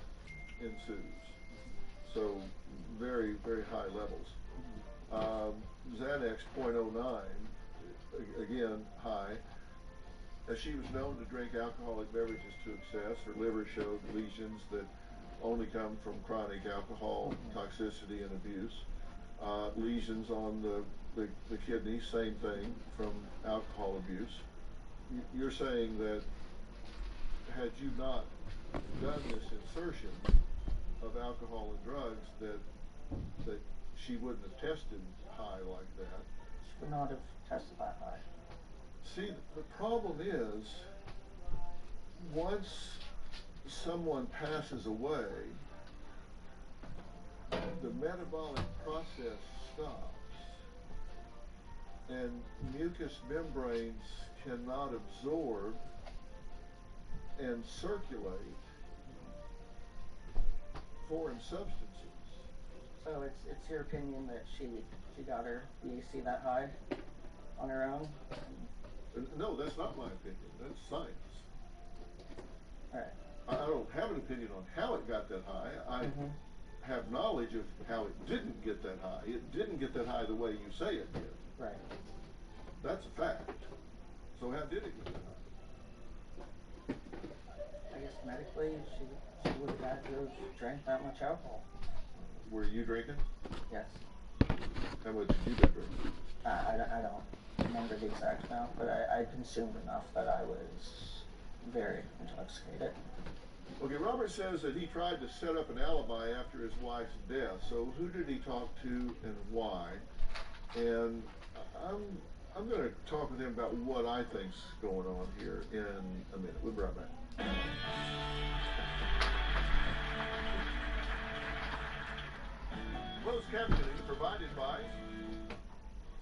ensues. So very, very high levels. Xanax 0.09, again high. As she was known to drink alcoholic beverages to excess, her liver showed lesions that only come from chronic alcohol toxicity and abuse. Lesions on the kidney, same thing, from alcohol abuse. You're saying that had you not done this insertion of alcohol and drugs, that she wouldn't have tested high like that. She would not have tested that high. See, the problem is, once someone passes away, the metabolic process stops, and mucous membranes cannot absorb and circulate foreign substances. So it's your opinion that she got her BAC that high on her own? No, that's not my opinion. That's science. All right. I don't have an opinion on how it got that high. I have knowledge of how it didn't get that high. It didn't get that high the way you say it did. Right. That's a fact. So how did it get that high? I guess medically, she would have had to have drank that much alcohol. Were you drinking? Yes. How much did you been drinking? I don't remember the exact amount, but I consumed enough that I was very intoxicated. Okay, Robert says that he tried to set up an alibi after his wife's death. So who did he talk to and why? And I'm going to talk with him about what I think's going on here in a minute. We'll be right back. Closed captioning provided by...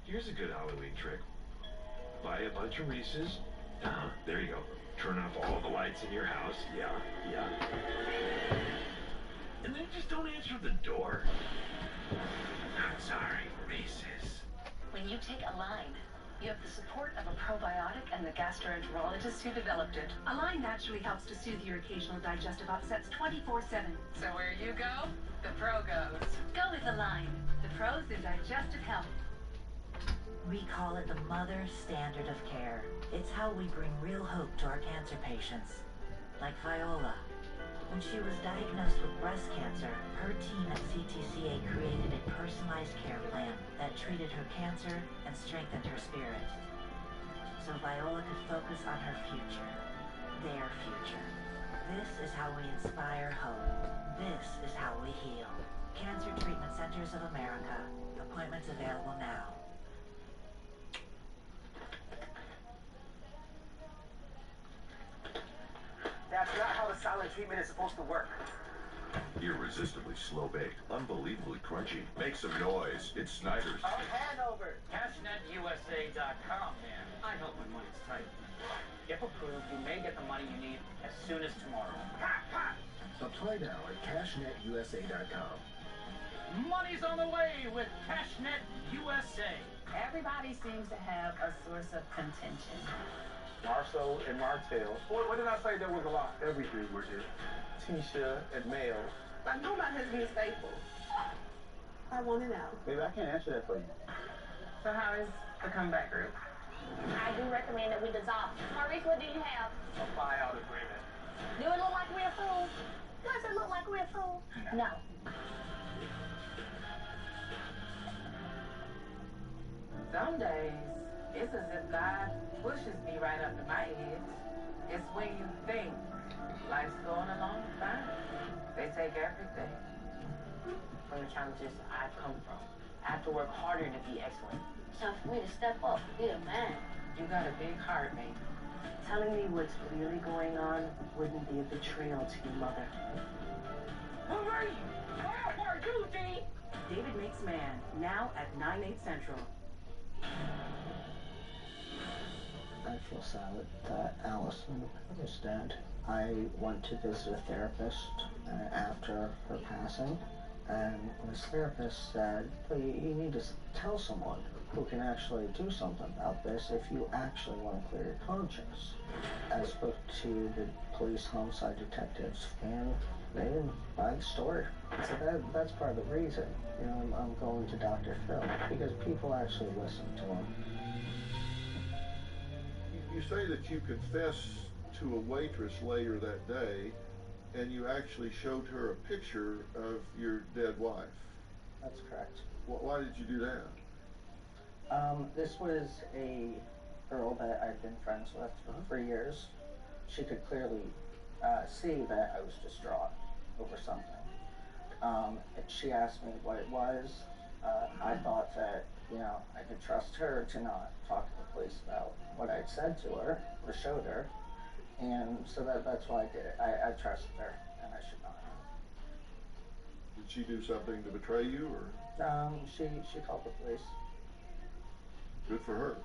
Here's a good Halloween trick. Buy a bunch of Reese's. There you go. Turn off all the lights in your house. Yeah. And then just don't answer the door. I'm sorry, Reese's. When you take Align, you have the support of a probiotic and the gastroenterologist who developed it. Align naturally helps to soothe your occasional digestive upsets 24/7. So where you go, the pro goes. Go with Align, the pros in digestive health. We call it the mother standard of care. It's how we bring real hope to our cancer patients. Like Viola. When she was diagnosed with breast cancer, her team at CTCA created a personalized care plan that treated her cancer and strengthened her spirit. So Viola could focus on her future. Their future. This is how we inspire hope. This is how we heal. Cancer Treatment Centers of America. Appointments available now. That's not how the silent treatment is supposed to work. Irresistibly slow-baked, unbelievably crunchy. Make some noise. It's Snyder's. Hanover. CashNetUSA.com, man. I know when money's tight. If approved, you may get the money you need as soon as tomorrow. Apply now at CashNetUSA.com. Money's on the way with CashNet USA. Everybody seems to have a source of contention. Marceau and Martell. What did I say there was a lot? Everything was here. Tisha and Mel. I know about his being faithful. I want it out. Maybe I can't answer that for you. So how is the comeback group? I do recommend that we dissolve. Maurice, what do you have? A buyout agreement. Do it look like we're fools? Does it look like we're fools? No. Some days, it's as if God pushes me right up to my head. It's when you think life's going along fine. They take everything. From the challenges I've come from, I have to work harder to be excellent. It's time for me to step up, be a man. You got a big heart, baby. Telling me what's really going on wouldn't be a betrayal to your mother. Who are you? Who are you, D? David Makes Man, now at 9/8 Central. I feel sad that Allison is dead. I went to visit a therapist after her passing, and this therapist said, you need to tell someone who can actually do something about this if you actually want to clear your conscience. I spoke to the police homicide detectives, and they didn't buy the story. So that's part of the reason, I'm going to Dr. Phil, because people actually listen to him. You say that you confessed to a waitress later that day, and you actually showed her a picture of your dead wife. That's correct. Why did you do that? This was a girl that I'd been friends with for years. She could clearly see that I was distraught over something. She asked me what it was. I thought that, I could trust her to not talk to the police about what I'd said to her or showed her. And so that's why I did it. I trusted her, and I should not have. Did she do something to betray you, or? She called the police. Good for her.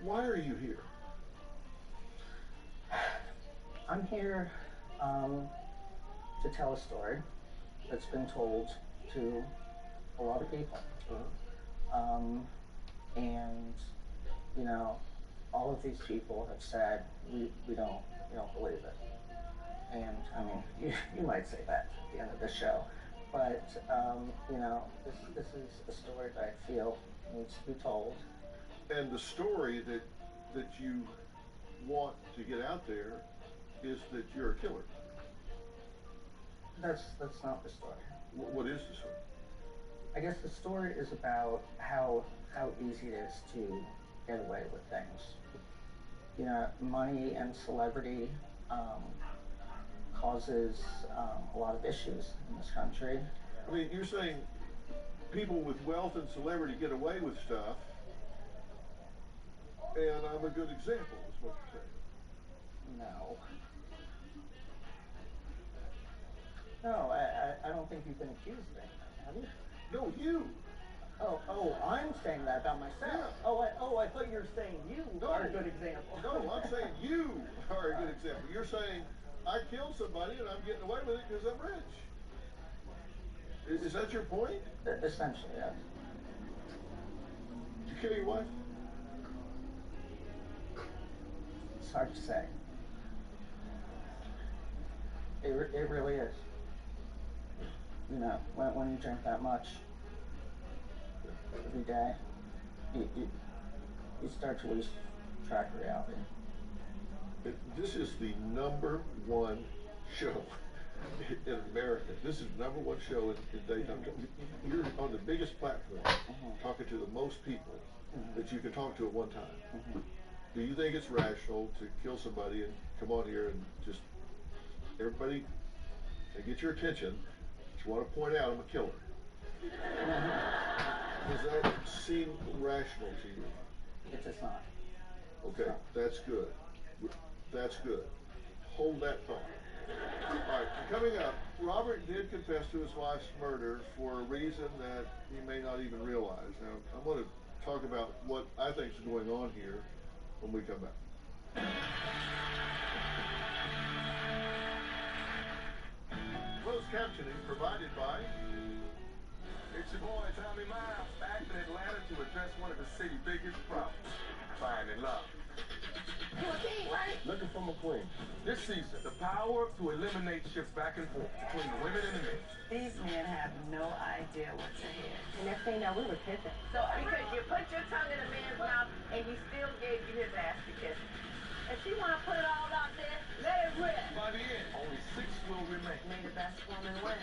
Why are you here? I'm here to tell a story that's been told to a lot of people. And all of these people have said we don't believe it. And I mean, you might say that at the end of the show, but this is a story that I feel needs to be told. And the story that you want to get out there is that you're a killer. That's not the story. What is the story? I guess the story is about how easy it is to get away with things. Money and celebrity causes a lot of issues in this country. I mean, you're saying people with wealth and celebrity get away with stuff, and I'm a good example, is what you're saying. No. No, I don't think you've been accused of anything, have you? No, you. Oh, I'm saying that about myself. Yeah. I thought you were saying you are a good example. No, I'm saying you are a good example. You're saying I killed somebody and I'm getting away with it because I'm rich. Is that your point? Essentially, yes. Did you kill your wife? It's hard to say. It really is. When you drink that much every day, you start to lose track of reality. This is the #1 show in America. This is the #1 show in daytime. You're on the biggest platform, talking to the most people that you can talk to at one time. Do you think it's rational to kill somebody and come on here and just everybody get your attention? Just want to point out I'm a killer. Does that seem rational to you? It does not. Okay, that's good. That's good. Hold that thought. All right, coming up, Robert did confess to his wife's murder for a reason that he may not even realize. Now, I'm going to talk about what I think is going on here when we come back. Closed captioning provided by... It's your boy Tommy Miles back in Atlanta to address one of the city's biggest problems, finding love. You a king, right? Looking for my queen. This season, the power to eliminate shifts back and forth between the women and the men. These men have no idea what's ahead. And next thing you know, we were kissing. So because you put your tongue in a man's mouth and he still gave you his ass to kiss. If she want to put it all out there, let it rip. By the end, only 6 will remain. May the best woman win.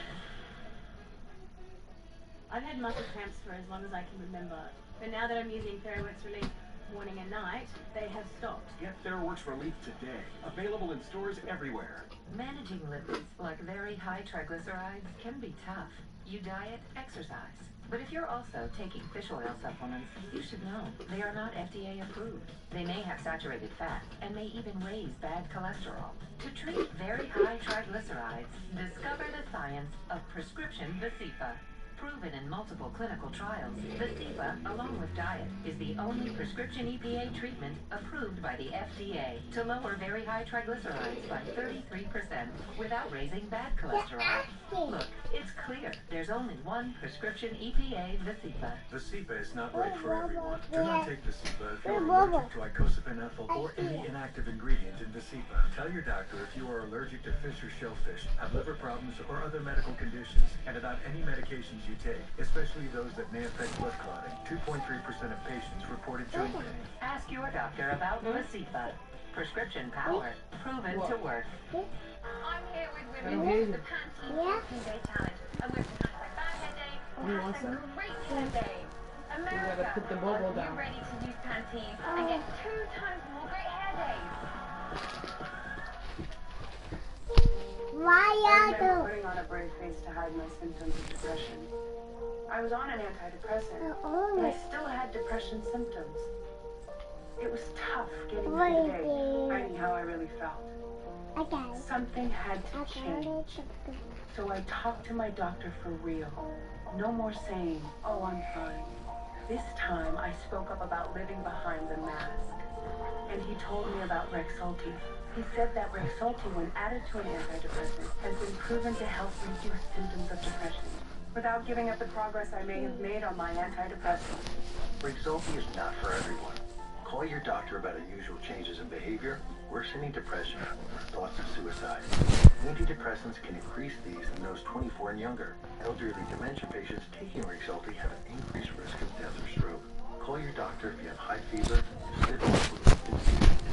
I've had muscle cramps for as long as I can remember, but now that I'm using TheraWorks Relief morning and night, they have stopped. Get TheraWorks Relief today. Available in stores everywhere. Managing lipids like very high triglycerides can be tough. You diet, exercise. But if you're also taking fish oil supplements, you should know they are not FDA approved. They may have saturated fat and may even raise bad cholesterol. To treat very high triglycerides, discover the science of prescription Vasipa. Proven in multiple clinical trials, Vasipa, along with diet, is the only prescription EPA treatment approved by the FDA to lower very high triglycerides by 33% without raising bad cholesterol. Look, it's clear. There's only one prescription EPA Vasipa. Vasipa is not right for everyone. Do not take Vasipa if you are allergic to icosapent ethyl or any inactive ingredient in Vasipa. Tell your doctor if you are allergic to fish or shellfish, have liver problems or other medical conditions, and about any medications you take, especially those that may affect blood clotting. 2.3% of patients reported joint pain. Ask your doctor about Vasipa. Prescription power, proven to work. I'm here with women who the Pantene 14-day challenge and we're from #Bad Hair Day to #Great Hair Day. America, put the bubble are down. you ready to use Pantene and get 2 times more great hair days? Why remember putting on a brave face to hide my symptoms of depression. I was on an antidepressant, but I still had depression symptoms. It was tough getting through the day, hiding how I really felt. Something had to change. So I talked to my doctor for real. No more saying, oh, I'm fine. This time I spoke up about living behind the mask. And he told me about Rexulti. He said that Rexulti, when added to an antidepressant, has been proven to help reduce symptoms of depression, without giving up the progress I may have made on my antidepressant. Rexulti is not for everyone. Call your doctor about unusual changes in behavior, worsening depression, or thoughts of suicide. Antidepressants can increase these in those 24 and younger. Elderly dementia patients taking Rexulti have an increased risk of death or stroke. Call your doctor if you have high fever, and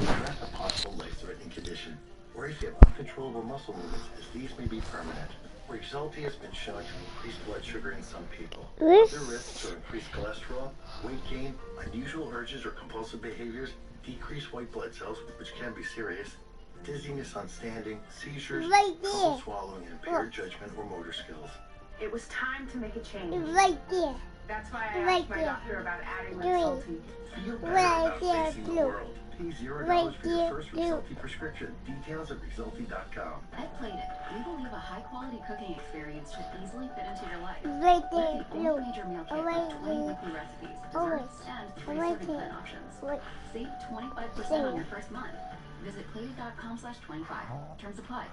address a possible life-threatening condition, or if you have uncontrollable muscle movements, as these may be permanent. Rexulti has been shown to increase blood sugar in some people. Other risks are increased cholesterol, weight gain, unusual urges or compulsive behaviors, decreased white blood cells, which can be serious, dizziness on standing, seizures, trouble swallowing, and impaired judgment or motor skills. It was time to make a change. Right there. That's why I asked my doctor about adding Rexulti. Feel better about facing the world. Pay $0 for your first Rexulti prescription. Details at Rexulti.com. I've played it. We believe a high-quality cooking experience should easily fit into your life. Right We're there, the only major meal kit with 20 weekly recipes, desserts, and 3 serving plan options. Save 25% on your first month. Visit Plated.com/25. Terms apply.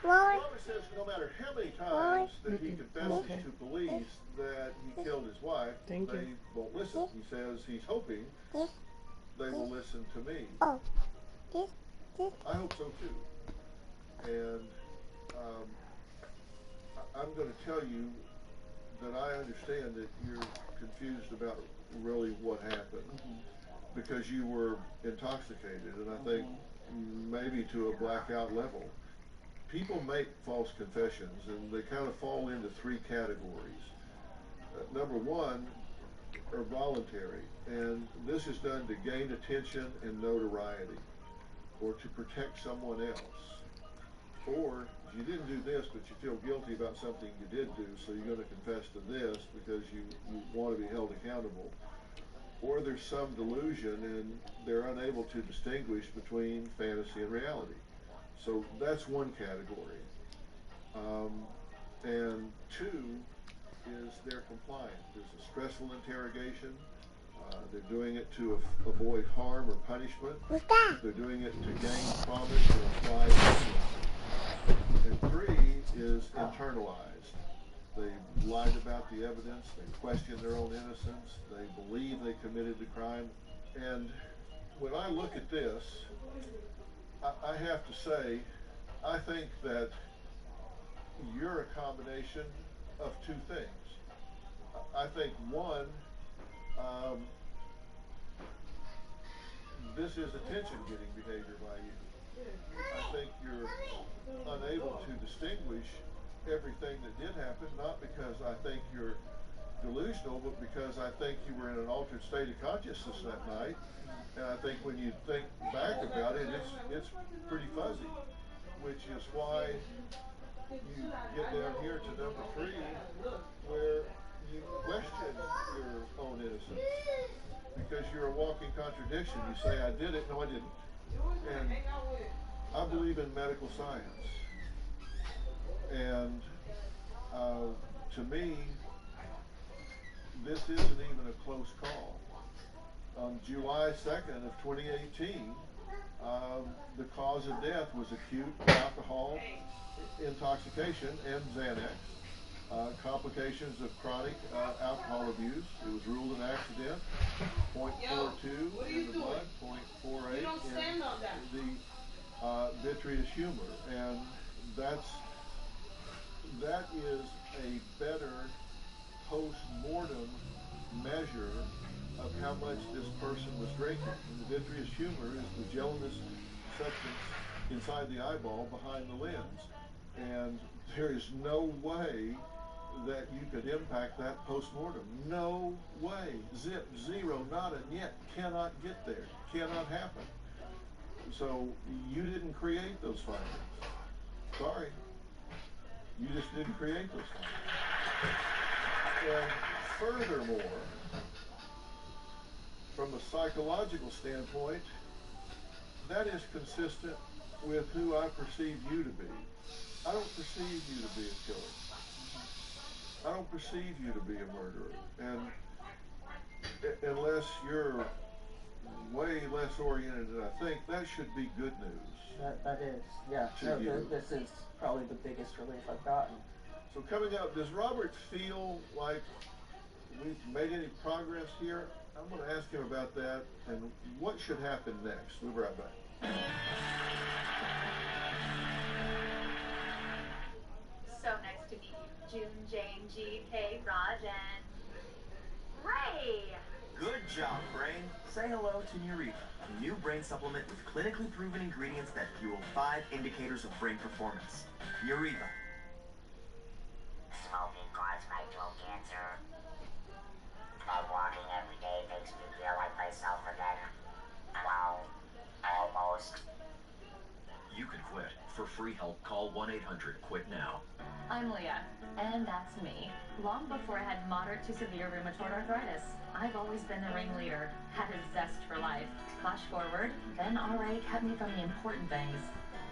Robert says no matter how many times that he confesses to police that he killed his wife, they won't listen. He says he's hoping they will listen to me. I hope so too. And I'm going to tell you that I understand that you're confused about really what happened because you were intoxicated, and I think maybe to a blackout level. People make false confessions, and they kind of fall into three categories. Number one are voluntary, and this is done to gain attention and notoriety, or to protect someone else. Or you didn't do this, but you feel guilty about something you did do, so you're going to confess to this because you want to be held accountable. Or there's some delusion, and they're unable to distinguish between fantasy and reality. So that's one category. And two is they're compliant. There's a stressful interrogation. They're doing it to avoid harm or punishment. They're doing it to gain promise or apply opinion. And three is internalized. They lied about the evidence. They question their own innocence. They believe they committed the crime. And when I look at this, I have to say, I think that you're a combination of two things. I think one, this is attention-getting behavior by you. I think you're unable to distinguish everything that did happen, not because I think you're delusional, but because I think you were in an altered state of consciousness that night. And I think when you think back about it, it's pretty fuzzy, which is why you get down here to number three, where you question your own innocence. Because you're a walking contradiction. You say, I did it, no I didn't. And I believe in medical science. And to me, this isn't even a close call. On July 2nd of 2018, the cause of death was acute alcohol intoxication and Xanax. Complications of chronic alcohol abuse. It was ruled an accident. 0.42 in the blood, 0.48 in the vitreous humor. And that is a better post-mortem measure of how much this person was drinking. And the vitreous humor is the gelatinous substance inside the eyeball behind the lens. And there is no way that you could impact that post-mortem. No way. Zip, zero, nada, yet, cannot get there. cannot happen. So you didn't create those findings. Sorry. You just didn't create those findings. And furthermore, from a psychological standpoint, that is consistent with who I perceive you to be. I don't perceive you to be a killer. I don't perceive you to be a murderer. And unless you're way less oriented than I think, that should be good news. That is, yeah. No, this is probably the biggest relief I've gotten. So coming up, does Robert feel like we've made any progress here? I'm going to ask him about that and what should happen next. We'll be right back. So nice to meet you. June, Jane, G, K, Raj, and Ray. Good job, Brain. Say hello to Neuriva, a new brain supplement with clinically proven ingredients that fuel 5 indicators of brain performance. Neuriva. Smoking causes my throat cancer. But walking every day makes me feel like myself again. Well, almost. You can quit. For free help, call 1-800-QUIT NOW. I'm Leah, and that's me. Long before I had moderate to severe rheumatoid arthritis, I've always been the ringleader, had a zest for life. Flash forward, then RA kept me from the important things.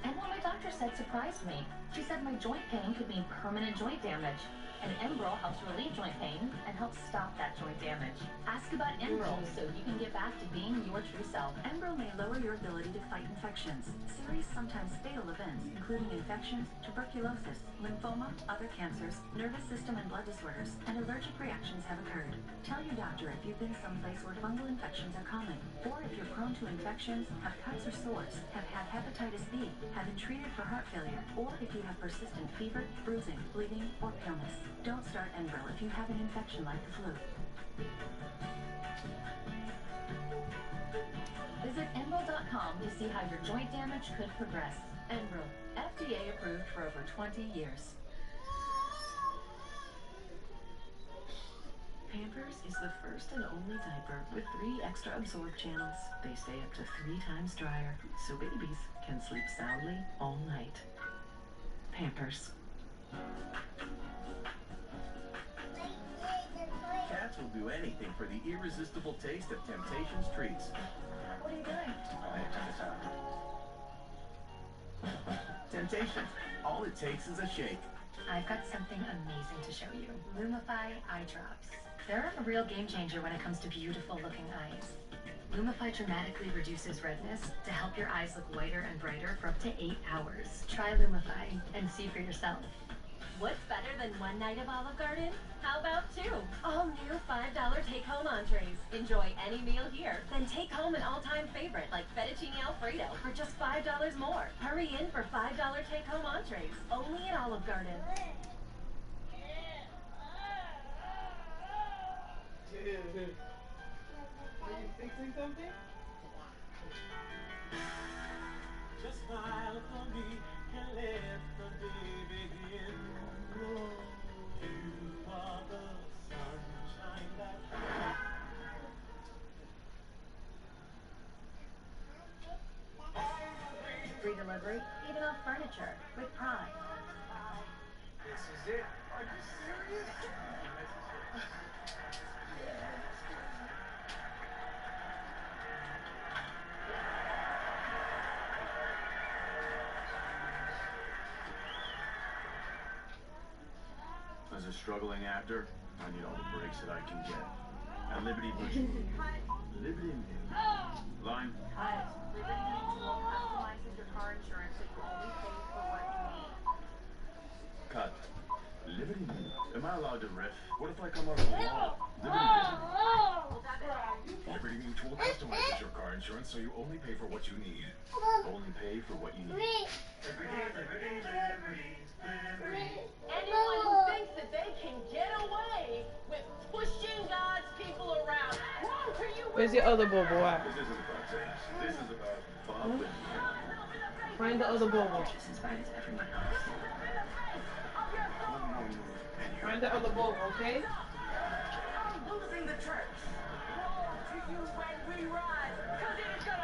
And what my doctor said surprised me. She said my joint pain could mean permanent joint damage. And Enbrel helps relieve joint pain and helps stop that joint damage. Ask about Enbrel so you can get back to being your true self. Enbrel may lower your ability to fight infections. Serious, sometimes fatal events, including infections, tuberculosis, lymphoma, other cancers, nervous system and blood disorders, and allergic reactions have occurred. Tell your doctor if you've been someplace where fungal infections are common, or if you're prone to infections, have cuts or sores, have had hepatitis B, have been treated for heart failure, or if you have persistent fever, bruising, bleeding, or paleness. Don't start Enbrel if you have an infection like the flu. Visit Enbrel.com to see how your joint damage could progress. Enbrel, FDA approved for over 20 years. Pampers is the first and only diaper with 3 extra absorb channels. They stay up to 3 times drier, so babies can sleep soundly all night. Pampers. Cats will do anything for the irresistible taste of Temptations treats. What are you doing? Temptations. All it takes is a shake. I've got something amazing to show you. Lumify eye drops. They're a real game changer when it comes to beautiful looking eyes. Lumify dramatically reduces redness to help your eyes look whiter and brighter for up to 8 hours. Try Lumify and see for yourself. What's better than one night of Olive Garden? How about 2? All new $5 take-home entrees. Enjoy any meal here. Then take home an all-time favorite like fettuccine Alfredo for just $5 more. Hurry in for $5 take-home entrees. Only at Olive Garden. Are you fixing something? Just smile for me and let the day begin. You are the sunshine that Free delivery, even on furniture, with Prime. This is it. Are you serious? As a struggling actor, I need all the breaks that I can get. At Liberty Mutual. Liberty Mutual. Line. Hi. Liberty Mutual customizes your car insurance so you only pay for what you need. Cut. Liberty Mutual. Am I allowed to riff? What if I come out of the wall? Liberty Mutual customizes your car insurance so you only pay for what you need. Only pay for what you need. Anyone who thinks that they can get away with pushing God's people around, wrong for you. Where's your other Bobo at? This isn't about sex. This is about Bob Whitney. Find the other Bobo. Find the other Bobo, okay? Losing the church. Woe to you when we rise, 'cause it is gonna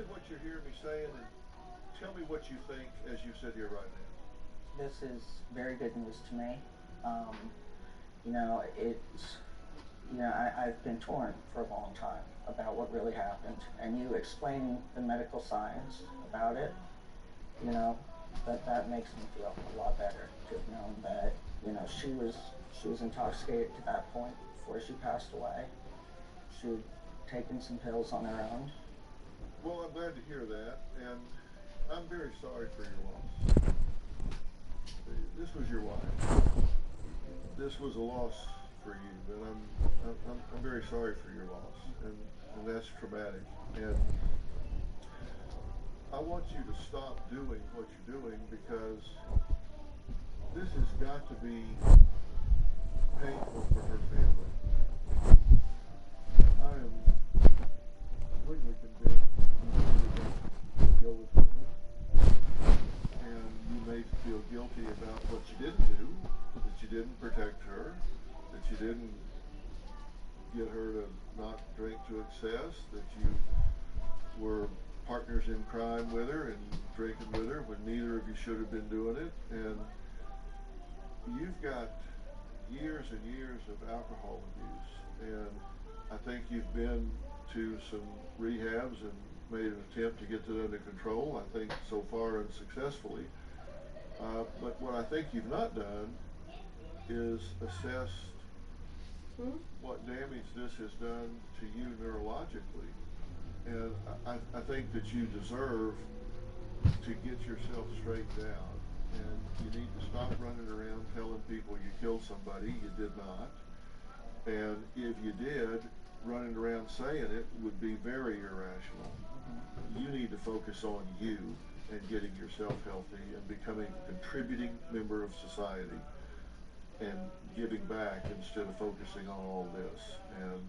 me what you're hearing me saying, and tell me what you think as you sit here right now. This is very good news to me. You know, it's, you know, I've been torn for a long time about what really happened, and you explaining the medical science about it, you know, that makes me feel a lot better to have known that, you know, she was intoxicated to that point before she passed away. She had taken some pills on her own. Well, I'm glad to hear that, and I'm very sorry for your loss. This was your wife. This was a loss for you, and I'm very sorry for your loss, and that's traumatic. And I want you to stop doing what you're doing, because this has got to be painful for her family. I am completely convinced you kill this woman, and you may feel guilty about what you didn't do, that you didn't protect her, that you didn't get her to not drink to excess, that you were partners in crime with her and drinking with her when neither of you should have been doing it. And you've got years and years of alcohol abuse, and I think you've been to some rehabs and made an attempt to get that under control, I think so far unsuccessfully. But what I think you've not done is assessed what damage this has done to you neurologically. And I think that you deserve to get yourself straightened out, and you need to stop running around telling people you killed somebody. You did not. And if you did, running around saying it would be very irrational. You need to focus on you and getting yourself healthy and becoming a contributing member of society and giving back instead of focusing on all this. And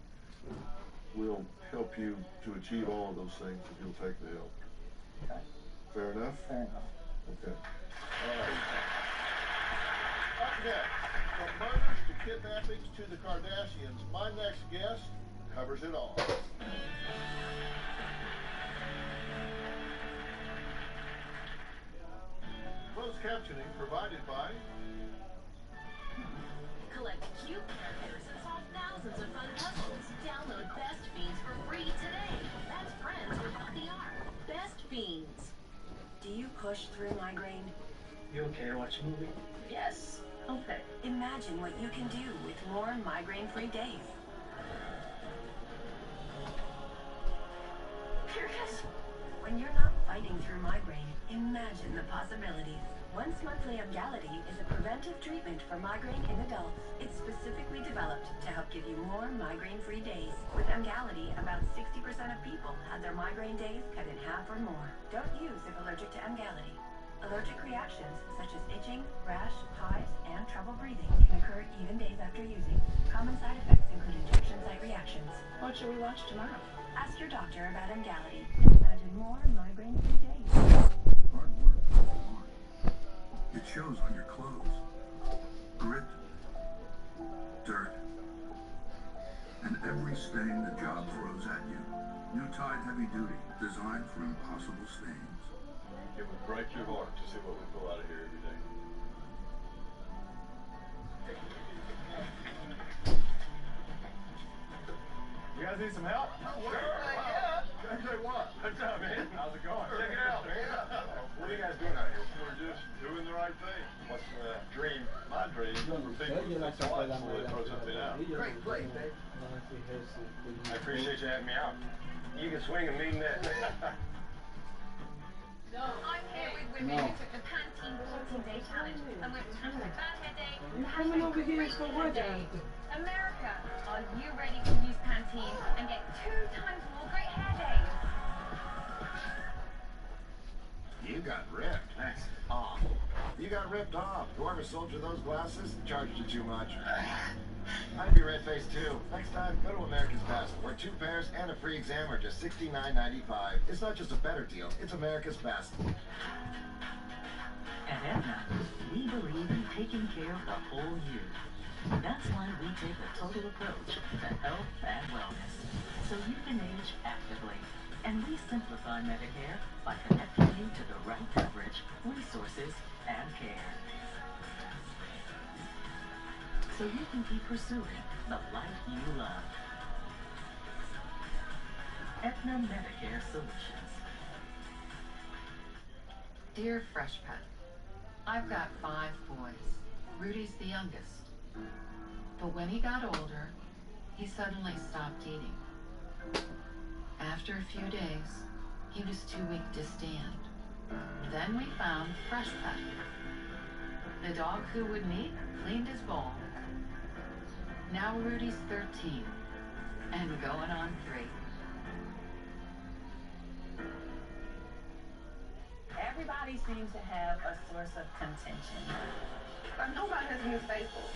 we'll help you to achieve all of those things if you'll take the help. Okay. Fair enough? Fair enough. Okay. All right. Up next, from murders to kidnappings to the Kardashians, my next guest covers it all. Closed captioning provided by... Collect cute characters and solve thousands of fun puzzles. Download Best Fiends for free today. That's friends without the R. Best Fiends. Do you push through migraine? You okay to watch a movie? Yes. Okay. Imagine what you can do with more migraine-free days. Here it is. When you're not fighting through migraine, imagine the possibilities. Once Monthly Emgality is a preventive treatment for migraine in adults. It's specifically developed to help give you more migraine-free days. With Emgality, about 60% of people had their migraine days cut in half or more. Don't use if allergic to Emgality. Allergic reactions such as itching, rash, hives, and trouble breathing can occur even days after using. Common side effects include injection site reactions. What should we watch tomorrow? Ask your doctor about Emgality and imagine more migraine-free days. Hard work, hard. It shows on your clothes. Grit, dirt, and every stain the job throws at you. New Tide Heavy Duty, designed for impossible stains. It would break your heart to see what we pull out of here every day. You guys need some help? Sure, yeah. JJ, what? What's up, man? How's it going? Check it out, man. What are you guys doing out here? We're just doing the right thing. What's the dream? My dream for people to fix their lives before they throw something out. Great play, babe. I appreciate you having me out. You can swing a mean net. I'm here with women who took the Pantene 14-day challenge and went from hashtag bad hair day to coming over hashtag here great for hair what, day. Jonathan? America, are you ready to use Pantene and get 2 times more great hair days? You got ripped. Thanks. Off. You got ripped off. Whoever sold you those glasses charged you too much. I'd be red-faced too. Next time, go to America's Best, where 2 pairs and a free exam are just $69.95. It's not just a better deal, it's America's Best. At Aetna, we believe in taking care of the whole you. That's why we take a total approach to health and wellness, so you can age actively. And we simplify Medicare by connecting you to the right coverage, resources, and care. So you can keep pursuing the life you love. Aetna Medicare Solutions. Dear Fresh Pet, I've got 5 boys. Rudy's the youngest. But when he got older, he suddenly stopped eating. After a few days, he was too weak to stand. Then we found Fresh Pet. The dog who wouldn't eat cleaned his bowl. Now Rudy's 13 and going on 3. Everybody seems to have a source of contention. But nobody has been faithful.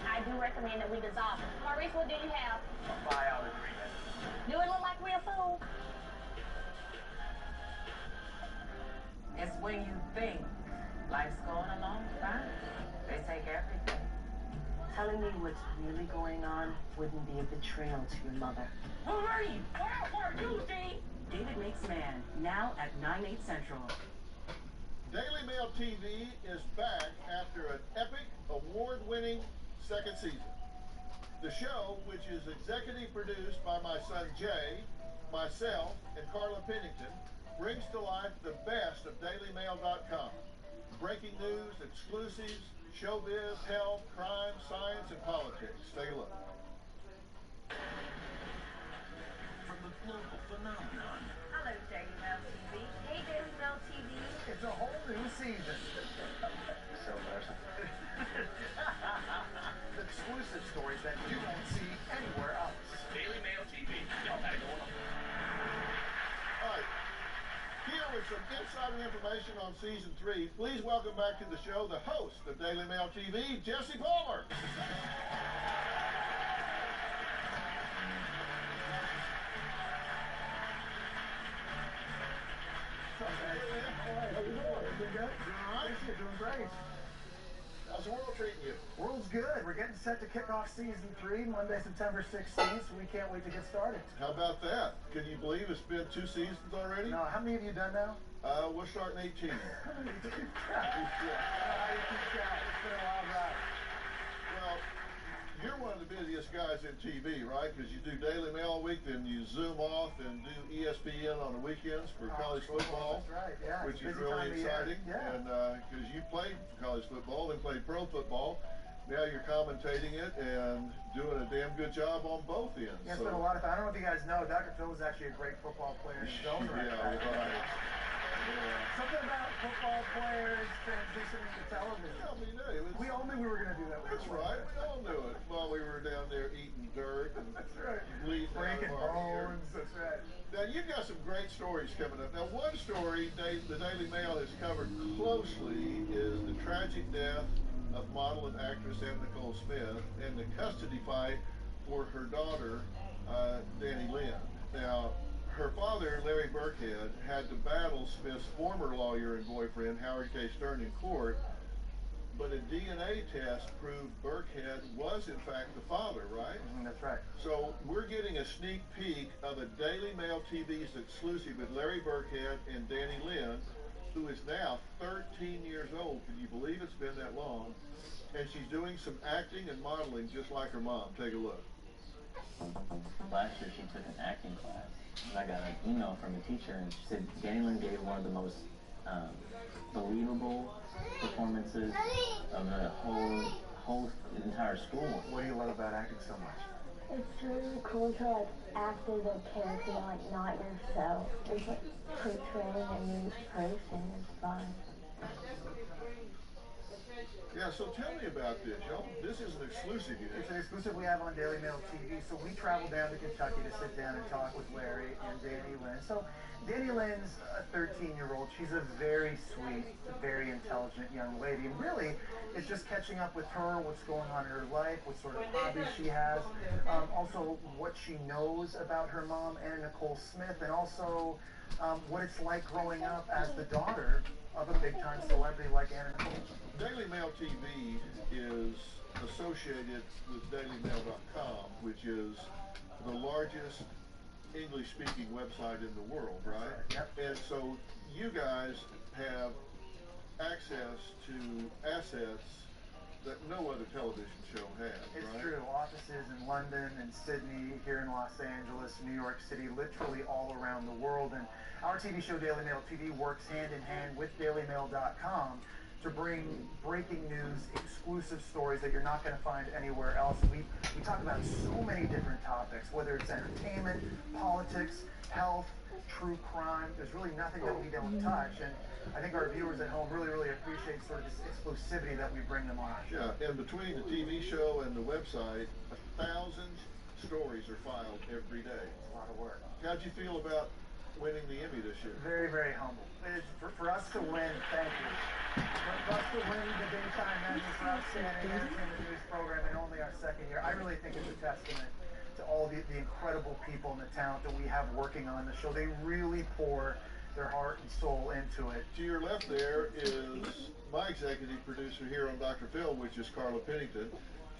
I do recommend that we dissolve it. Maurice, what do you have? A buyout agreement. Do it look like real food? It's when you think life's going along fine. They take everything. Telling me what's really going on wouldn't be a betrayal to your mother. Marie, where were you, D? David Makes Man, now at 9/8 Central. Daily Mail TV is back after an epic, award-winning second season. The show, which is executive produced by my son Jay, myself, and Carla Pennington, brings to life the best of DailyMail.com. Breaking news, exclusives, showbiz, health, crime, science, and politics. Take a look. From the global phenomenon. Hello, Daily Mail TV. Hey, Daily Mail TV. It's a whole new season. So embarrassing. Exclusive stories that you won't see anywhere else. Daily Mail TV. Y'all got it going on. All right. Here with some insider information on season 3, please welcome back to the show the host of Daily Mail TV, Jesse Palmer. What's up, guys? How you doing? Doing good? Doing all right? You're doing great. How's the world treating you? World's good. We're getting set to kick off season 3 Monday, September 16th, so we can't wait to get started. How about that? Can you believe it's been 2 seasons already? No, how many have you done now? We're starting 18. It's been a wild ride. Well, you're one of the busiest guys in TV, right? Because you do Daily Mail a week, then you zoom off and do ESPN on the weekends for college football. That's right, yeah. Which is really exciting. Yeah. And because you played college football and played pro football, now you're commentating it and doing a damn good job on both ends. Yeah, it's been a lot of fun. I don't know if you guys know, Dr. Phil was actually a great football player in his own right. Yeah, right. Something about football players transitioning to television. Yeah, we knew. We all knew we were going to do that. That's right. We all knew it while we were down there eating dirt and that's right. bleeding breaking out of our bones. That's right. Now, you've got some great stories coming up. Now, one story the Daily Mail has covered closely is the tragic death of model and actress Anna Nicole Smith and the custody fight for her daughter, Danny Lynn. Now, her father, Larry Burkhead, had to battle Smith's former lawyer and boyfriend, Howard K. Stern, in court, but a DNA test proved Burkhead was, in fact, the father, right? That's right. So we're getting a sneak peek of a Daily Mail TV's exclusive with Larry Burkhead and Danny Lynn, who is now 13 years old. Can you believe it's been that long? And she's doing some acting and modeling just like her mom. Take a look. Last year she took an acting class. And I got an email from a teacher, and she said Danny Lynn gave one of the most believable performances of the whole entire school. What do you love about acting so much? It's really cool to like act as a character, like not yourself. It's like portraying a new person. It's fun. Yeah, so tell me about this, y'all. This is an exclusive. It's an exclusive we have on Daily Mail TV. So we traveled down to Kentucky to sit down and talk with Larry and Danny Lynn. So Danny Lynn's a 13-year-old. She's a very sweet, very intelligent young lady. And really, it's just catching up with her, what's going on in her life, what sort of hobbies she has, also what she knows about her mom, Anna Nicole Smith, and also what it's like growing up as the daughter of a big-time celebrity like Anna Nicole. Daily Mail TV is associated with DailyMail.com, which is the largest English-speaking website in the world, right? Yep. And so you guys have access to assets that no other television show has, It's right? true. Offices in London and Sydney, here in Los Angeles, New York City, literally all around the world. And our TV show, Daily Mail TV, works hand in hand with DailyMail.com to bring breaking news, exclusive stories that you're not going to find anywhere else. We talk about so many different topics, whether it's entertainment, politics, health, true crime. There's really nothing that we don't touch. And I think our viewers at home really, really appreciate sort of this exclusivity that we bring them on our show. Yeah, and between the TV show and the website, 1,000 stories are filed every day. It's a lot of work. How'd you feel about winning the Emmy this year? Very, very humble. For us to win, thank you. For us to win the Daytime Emmy for Outstanding Entertainment News Program in only our second year, I really think it's a testament to all the incredible people and the talent that we have working on the show. They really pour their heart and soul into it. To your left there is my executive producer here on Dr. Phil, which is Carla Pennington.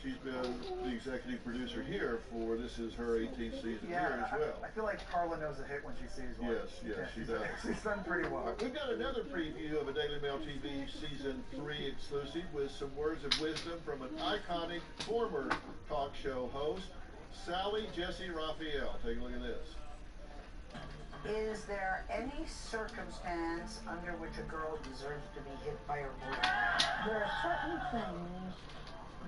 She's been the executive producer here for, this is her 18th season here as well. I feel like Carla knows a hit when she sees one. Yes, she does. She's done pretty well. We've got another preview of a Daily Mail TV Season 3 exclusive with some words of wisdom from an iconic former talk show host, Sally Jesse Raphael. Take a look at this. Is there any circumstance under which a girl deserves to be hit by a boy? There are certain things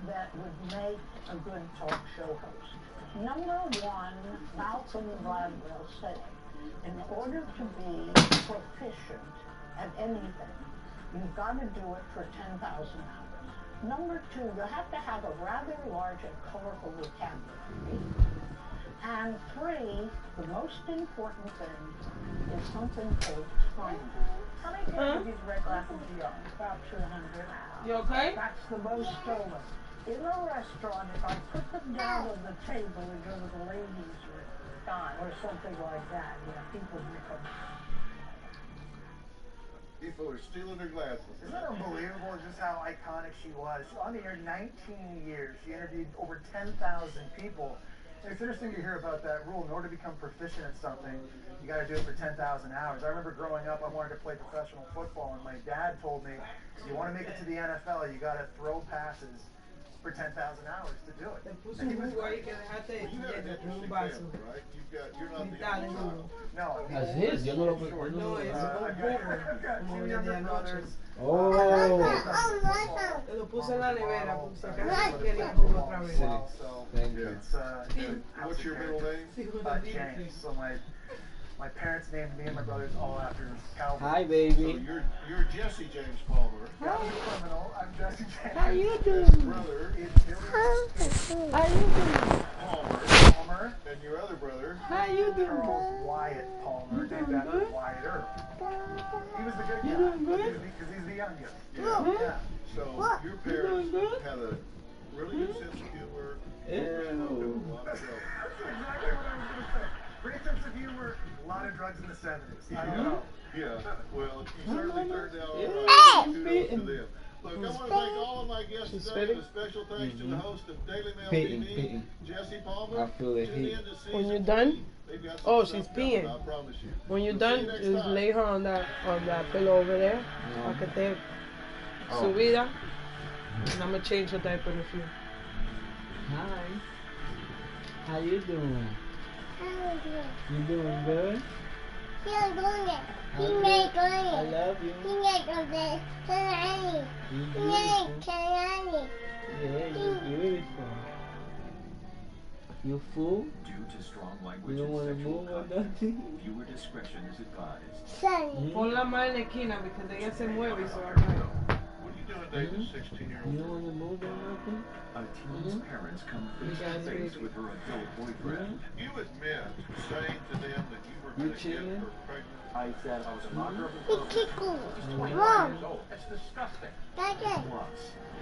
that would make a good talk show host. Number one, Malcolm Gladwell said, in order to be proficient at anything, you've got to do it for 10,000 hours. Number two, you have to have a rather large and colorful vocabulary. And three, the most important thing is something called timing. How many pairs of these red glasses do you own? About 200. You okay? That's the most stolen. In a restaurant, if I put them down on the table and go to the ladies' room, or something like that, people nick them. People are stealing their glasses. Isn't that unbelievable just how iconic she was? On the air 19 years, she interviewed over 10,000 people. And it's interesting to hear about that rule. In order to become proficient at something, you got to do it for 10,000 hours. I remember growing up, I wanted to play professional football, and my dad told me, if you want to make it to the NFL, you got to throw passes for 10,000 hours to do it. Puso un jugo ahí que dejaste You have an en un interesting vaso. family, right? You're not the Dale, only jugo. child. No, Así es, yo no lo puedo. No, es un I've got como two de younger anoche. brothers. Oh. Te lo puse en la nevera, por si acaso quería jugo otra vez. So, Thank you. it's, What's your middle name? James. So my parents named me and my brothers all after cowboys. Hi, So baby. you're Jesse James Palmer. That was a criminal. I'm Jesse James. How you His doing? brother It's Billy How you doing? Palmer. and your other brother. How you doing? Charles Wyatt Palmer, named after Wyatt Earp. He was the good guy. You doing good? Because he's the youngest. Yeah. Yeah. So your parents had a really good sense of humor. Ew. That's exactly what I was going to say. Great sense of humor, a lot of drugs in the 70s. I don't know. Yeah, well, you certainly turned out all Yeah. right. Kudos to them. Look, I want to thank all of my guests She's today. spitting? A special thanks to the host of Daily Mail Peeing, TV, peeing. Jesse Palmer. I feel the Tune heat. in to season When you're 3. done, They've got some oh, stuff she's coming, peeing. I promise you. When you're We'll done, see you next just time. lay her on that pillow over there. No. Pa' que esté Oh. subida. And I'm gonna change her diaper in a few. Hi. How you doing? You doing good? I love you. You beautiful. Yeah, you're beautiful. You fool? Due to strong language You don't and want to sexual move or content, nothing? viewer discretion is advised. Ponla más en la esquina porque ella se mueve y se va a caer. What are you doing dating a 16-year-old? You don't want to move or nothing? A teen's parents come face to guys face ready? with her adult boyfriend. You admit saying to them that you were going to get chilling? her pregnant. I said I was a mocker of It's improvement. He's 25 years old. That's disgusting. Plus,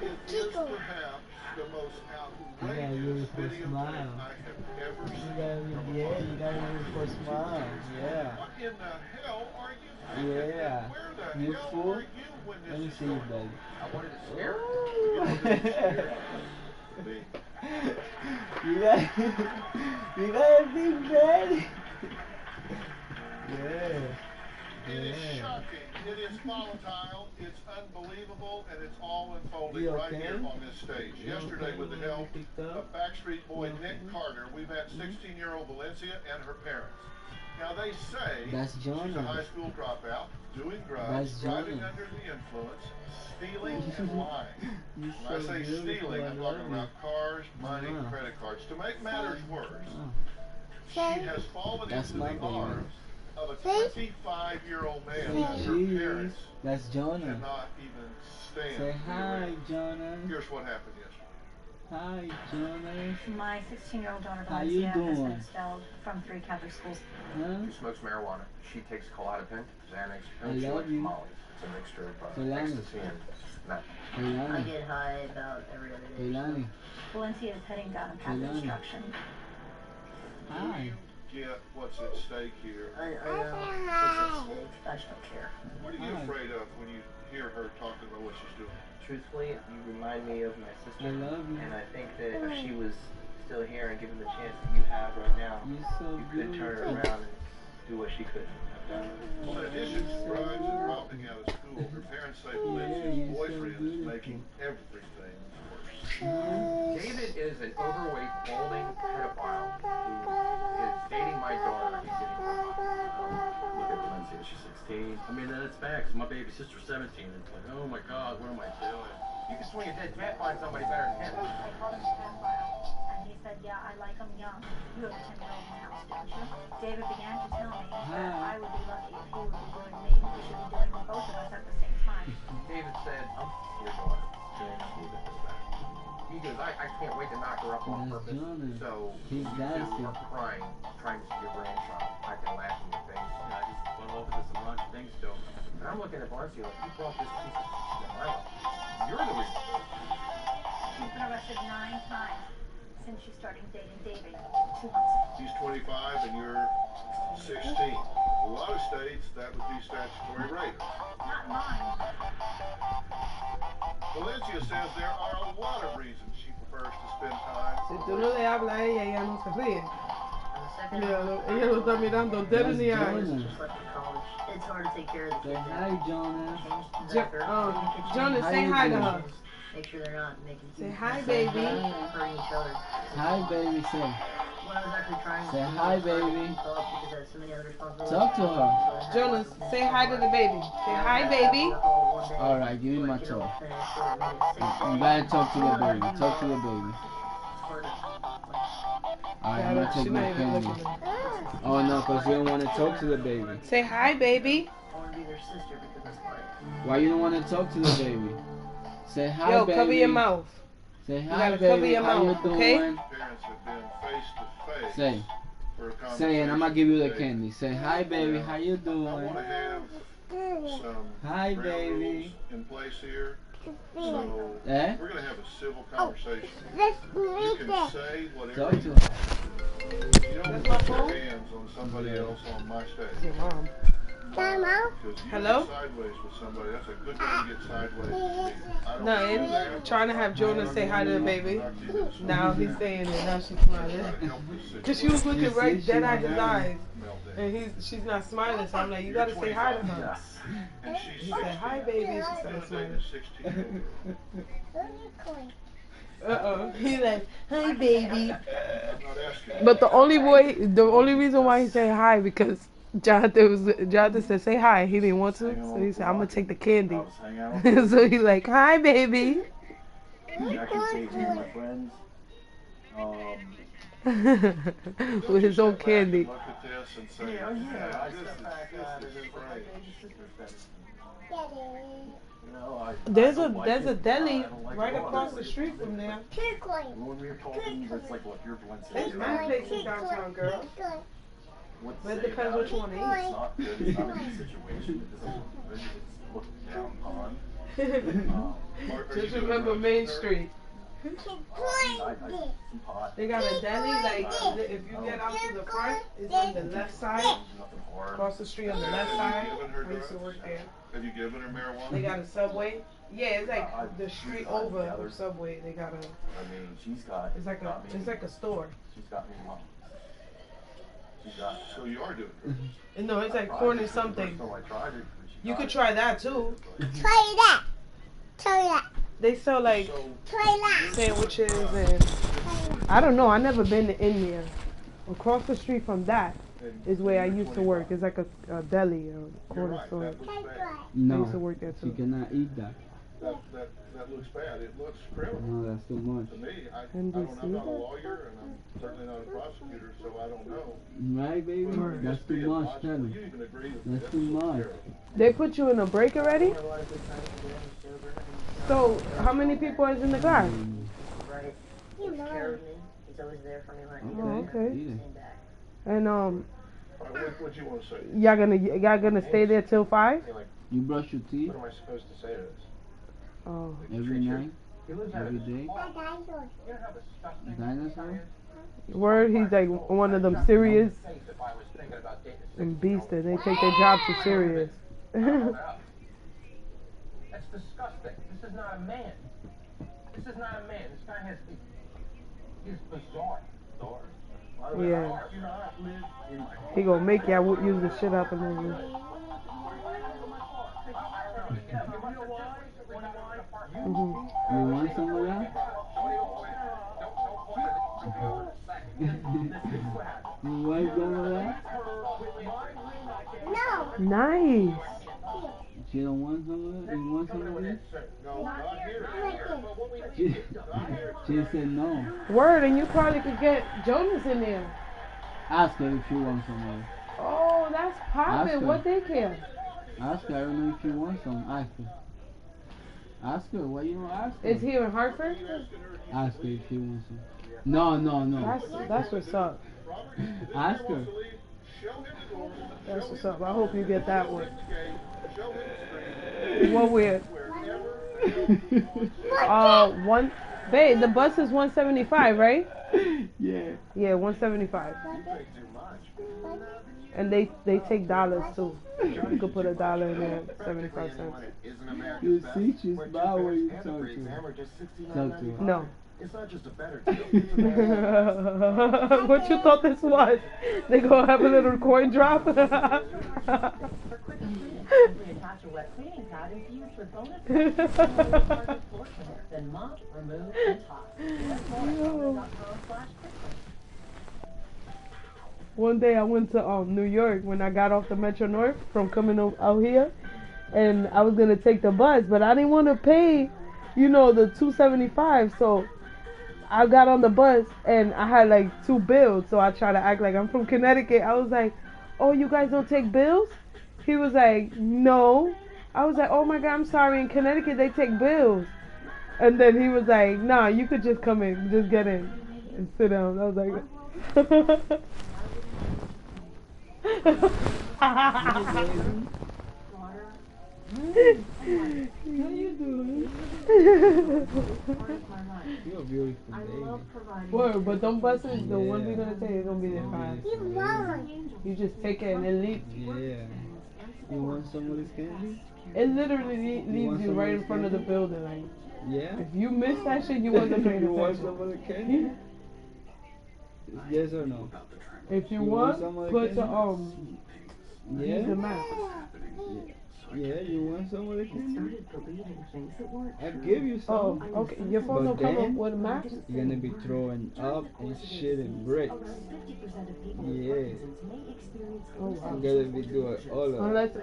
It is perhaps the most You got a outrageous beautiful video smile. I have ever You seen. got you got a beautiful smile. Yeah. What in the hell are you thinking? Yeah. And where the You hell fool. were you when this Let me is see you, going on? buddy. I wanted to scare her. Me. You got you got a big daddy. Yeah. It is Yeah. shocking. It is volatile. It's unbelievable, and it's all unfolding You right okay? here on this stage. You Yesterday, okay? with You the wanna help be picked of up? Backstreet Boy You Nick okay? Carter, we've met 16-year-old Valencia and her parents. Now, they say That's she's a Jonah. high school dropout, doing drugs, That's driving Jonah. under the influence, stealing and lying. You're When I so say beautiful. stealing, I I'm love talking you. about cars, money, Mwah. credit cards. To make matters worse, Oh. she has fallen That's into my the baby. arms of a 25-year-old man Say that her cheese. parents That's Jonah. cannot even stand Say to be hi, around. Jonah. Here's what happened yesterday. Hi, Jonah. My 16-year-old daughter How you Valencia has been doing? expelled from 3 Catholic schools. Huh? She smokes marijuana. She takes Klonopin, Xanax, I and she love likes you. Molly. It's a mixture of Leilani. ecstasy and meth. I Leilani. get high about every other day. Leilani. Valencia is heading down a path of Leilani. destruction. Hi. Do you get what's at stake here? I know it's at stake. I just don't care. What are you Hi. afraid of when you hear her talking about what she's doing? Truthfully, you remind me of my sister. I love you. And I think that if she was still here and given the chance that you have right now, You're so you could turn her beautiful. around and do what she couldn't have done. Well, in addition to drugs and dropping out of school, her parents say Valencia's boyfriend is making everything worse. David is an overweight, balding pedophile who is dating my daughter and he's getting her high. Look at Valencia, she's 16. I mean, that's bad, 'cause my baby sister's 17. It's like, oh my God, what am I doing? You can swing a dead cat, find somebody better than him. I called him a pedophile, and he said, yeah, I like him young. You have a 10-year-old in the house, don't you? David began to tell me that I would be lucky if he would be doing me. He should be doing both of us at the same time. David said, I'm your daughter. He goes, I can't wait to knock her up on That's purpose. Jonah. So He you does two it. are crying, trying to see your grandchild. I can laugh in your face. And I just went over to some lunch things to him. And I'm looking at Valencia like, you brought this piece of shit in my life. You're the reason. She's been arrested 9 times since she started dating David 2 months ago. She's 25 and you're 16. A lot of states, that would be statutory rape. Not mine. Valencia says there are a lot of reasons she prefers to spend time. Si tú no le hablas a ella, ella no se ríe. And the second Ella lo está mirando dead in the That's eyes. Jonah. just left for college. It's hard to take care of the Say kids. hi, Jonah. Change the diaper, clean the kitchen, Jonas, How say you hi to doing? her. make sure they're not making Say too hi, much baby. hurting each other. Hi, baby. Say. When I was actually trying to Say keep hi, it started to baby. keep up because I had so many other responsibilities. Talk to her. So I had Jonas, lots of say things hi to to do. the baby. Say hi, baby. All right, give me my talk. You gotta talk to the baby. Talk to the baby. All right, I'm gonna take She's my not even candy. looking at me. Oh no, cause you don't want to talk to the baby. Say hi, baby. I want to be their sister because it's like, Why you don't want to talk to the baby? Say hi, Yo, baby. cover your mouth. Say You hi, gotta cover baby. your How you mouth, doing? okay? Parents have been face to face. Say. For a Say, and I'm gonna give you the conversation candy. Say hi, baby. How you today. I want doing? to have some Hi, ground baby. rules in place here. So Eh? we're gonna have a civil conversation. Oh, You can say whatever Talk you to want. her. You don't That's put my your phone? hands on somebody else on my stage. Your mom. Because you Hello? get sideways with somebody, that's a good way to get sideways with me. I don't No, do that. it's trying to have Jonas say hi to the baby. Now he's saying it. Now she's smiling. Because she was looking right dead at his eyes. And she's not smiling. So I'm like, you gotta say hi to her. And she's He said, hi, baby. She started smiling. He's like, hi, baby. But the only reason why he said hi because Jonathan said say hi. He didn't want to, so he said I'm gonna take the candy. I was hanging out with So he's like, hi, baby. actually take me and my friends. With his own candy. Look at this and say, Yeah, yeah, I this stepped back out is of it, but my great. baby sister said, you know, There's I a don't like there's a it. deli I don't like right it. across the street from there. When we were talking, it's like, look, you're Valencia. There's many places downtown, girl. What to But it say depends about what you want to It's eat. not good. It's not a good situation. It doesn't look good. It's looked down upon. Just remember Main Street. Some pot. They got a deli, like, if you get out to the front, it's on the left side. Across the street on the left side. I used to work there. Have you given her marijuana? They got a Subway. Yeah, it's like the street over from Subway. They got a. I mean, she's got. It's like a store. She's got me mom. So you are doing drugs? No, it's like corn or something. You could try that too. Try that. Try that. They sell like sandwiches and I don't know. I never been to India. Across the street from that is where I used to work. It's like a deli or corner store. No, I used to work there you too. cannot eat that. That looks bad. It looks criminal. No, that's too much. To me, I'm not a lawyer and I'm certainly not a prosecutor, so I don't know. Right, baby? That's too much, tell me. That's too much. They put you in a break already? So, how many people is in the class? Right. Takes care of me. He's always there for me when I need Oh, him. okay. And What you want to say? y'all gonna stay there till 5? You brush your teeth? What am I supposed to say to this? Oh. Every night? He lives Every day? Dinosaur? Word, he's like one of them serious and beasts that they take their job too serious. That's disgusting. This is not a man. This is not a man. This guy has. He's bizarre. Yeah. He gonna make y'all use the shit out the movie. You want some of that? You want some of that? No. Nice. She don't want some of that? You want some of this? She said no. Word, and you probably could get Jonas in there. Ask her if she wants some of it. Oh, that's poppin'. What they care? Ask her. I don't know if she wants some. Ask her. Ask her. Why you don't ask her? Is here in Hartford? Ask her if she wants some. No. That's what's up. Ask her. That's what's up. I hope you get that one. What weird? One. Babe, the bus is 175, right? Yeah. Yeah, 175. And they take dollars too. You could put $1 in there, 75 cents. You see, she's bad when you talk to her. Talk to her. No. It's not just a better What you thought this was? They gonna have a little coin drop? Attach a wet cleaning pad infused with bonus floor cleaner. Then mop, remove, and toss. One day I went to New York when I got off the Metro North from coming out here, and I was gonna take the bus, but I didn't want to pay, the $2.75. So I got on the bus and I had like 2 bills. So I tried to act like I'm from Connecticut. I was like, "Oh, you guys don't take bills?" He was like, "No." I was like, "Oh my God, I'm sorry. In Connecticut they take bills." And then he was like, "Nah, you could just come in, just get in and sit down." I was like. How you doing? You're a beautiful baby. Word, but them buses, the one we're gonna take, is gonna be there 5. You just take it and then leave. Yeah. You want some of this candy? It literally leaves you right in front of the building. Like, yeah. If you miss that shit, you wasn't paying attention. You want some of the candy? Yes or no? If you want, put the use the map. Yeah, you want some of the candy? I'll give you some. Oh, okay. Your phone don't come up with a map? You're gonna be throwing up and shit and bricks. Yeah. Oh, wow. I'm gonna be doing all of it.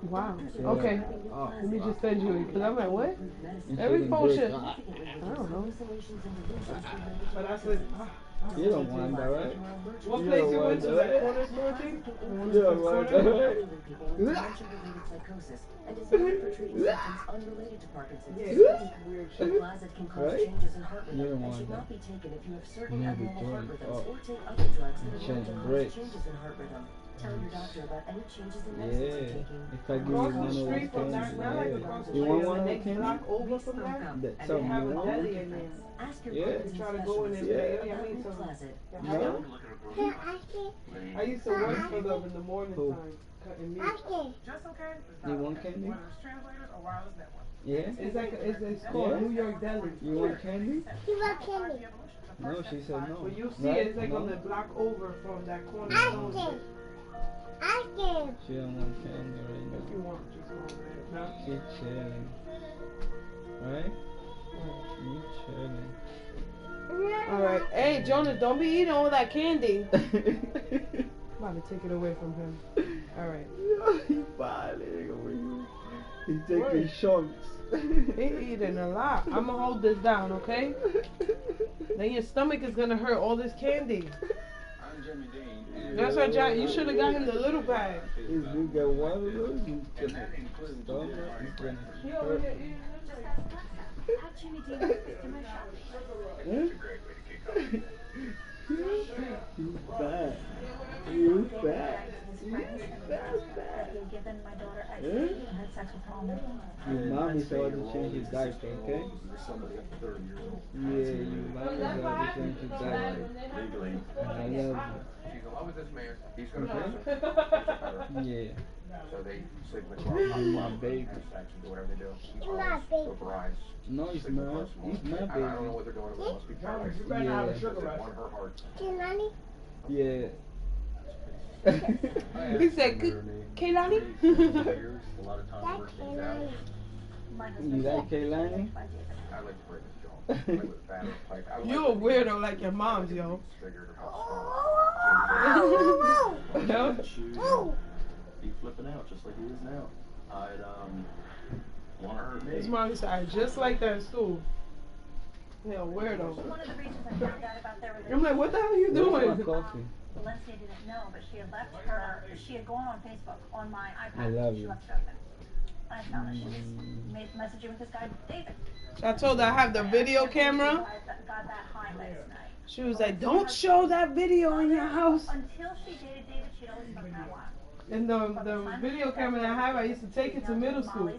Wow. Yeah. Okay. Let me just send you it. Because I'm like, what? Every phone should. I don't know. But I said, you don't want that, right? What place you went to? That corner store thing? You don't want that, right? And designed for treating symptoms unrelated to Parkinson's disease. The Clozid can cause changes in heart rhythm and should not be taken if you have certain abnormal heart rhythms or take other drugs that will cause changes in heart rhythm. Tell your doctor about any changes in medicines you're taking. If I give you one of those candies, you want one of the candies? That's something you want? Ask your try to go in and say, I need some. No? I used to work for them in the morning time. Cutting meat. Just okay. You want candy? Whether it's translators or wireless network. Yeah? It's called New York Deli. You want candy? You want candy? the No, first she said no. But you'll see Right? it's like No? on the block over from that corner I stone can. shit. I can. She don't want candy right If now. you want, just go over there. She chilling. Right? You chilling. Alright. Hey, Jonas, don't be eating all that candy. I'm about to take it away from him. Alright. He violating over here. He's taking chunks. He eating a lot. I'm gonna hold this down, okay? Then your stomach is gonna hurt all this candy. I'm Jimmy Dean. That's right, John. You should have got him the little bag. If you get one of those, you And can that includes stomach. the It's gonna He over hurt. here eating. How Jimmy Dean fits in my shopping. That's a great way to kick off. You fat. You fat. His friends that he had given my daughter ex and had sex with mom. Your mommy saw to change your diaper, okay? Somebody up to 30 years old. Yeah, your mommy saw to change your diaper. Legally. I love you. She's in love with this man. He's going to Okay. prison. Yeah. So they sleep in the car, My baby. have sex, and do whatever they do. It's my baby. Surprise. No, he's not. He's my I don't know baby. what they're doing. It must be private. Yeah. Because it won her heart. Can Nanny? Yeah. He said, Kaylani? A lot of times That work can things out. Nanny. You like Kaylani? I like to break this jaw. I like with batter. Like, I You a weirdo like your mom's, yo. Figured out Oh, Yo. Shoes, be flipping out just like he is now. I'd want to hurt me. His mom said, just like that in school. Yeah, weirdo. One of the reasons I found out about their relationship. I'm like, what the hell are you Where's my doing? coffee? Valencia didn't know, but she had left her. She had gone on Facebook on my iPad. I love she you. left it open. I found that she was messaging with this guy David. I told her I have the video camera. I got that high last night. She was like, don't show that video in your house. Until she dated David, she'd always been marijuana. And the video camera that I have, I used to take it to middle school.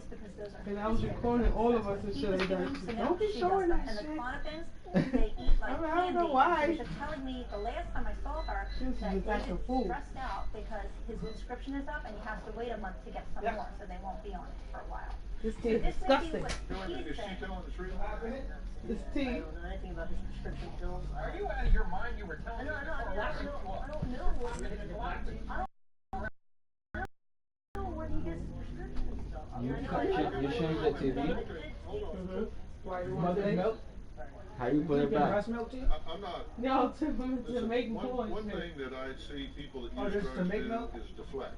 And I was recording all of us and shit like that. She said, don't be showing that And the shit. Clonopins, they eat like I don't know candy. why. She was just telling me the last time I saw her She was that just acting David's fool. stressed out because his subscription is up and he has to wait a month to get some more, so they won't be on it for a while. This So tea is this may be disgusting. what he's Is she saying. telling the truth? This I tea. don't know anything about his prescription pills. Are you out of your mind? You were telling me I before don't know what he gets his prescription stuff. You change the TV? Why you want Mother's to milk? How you put it back? I'm not. No, to Listen, make one noise. thing that I see people that Oh, use just to drugs make do milk? is deflect.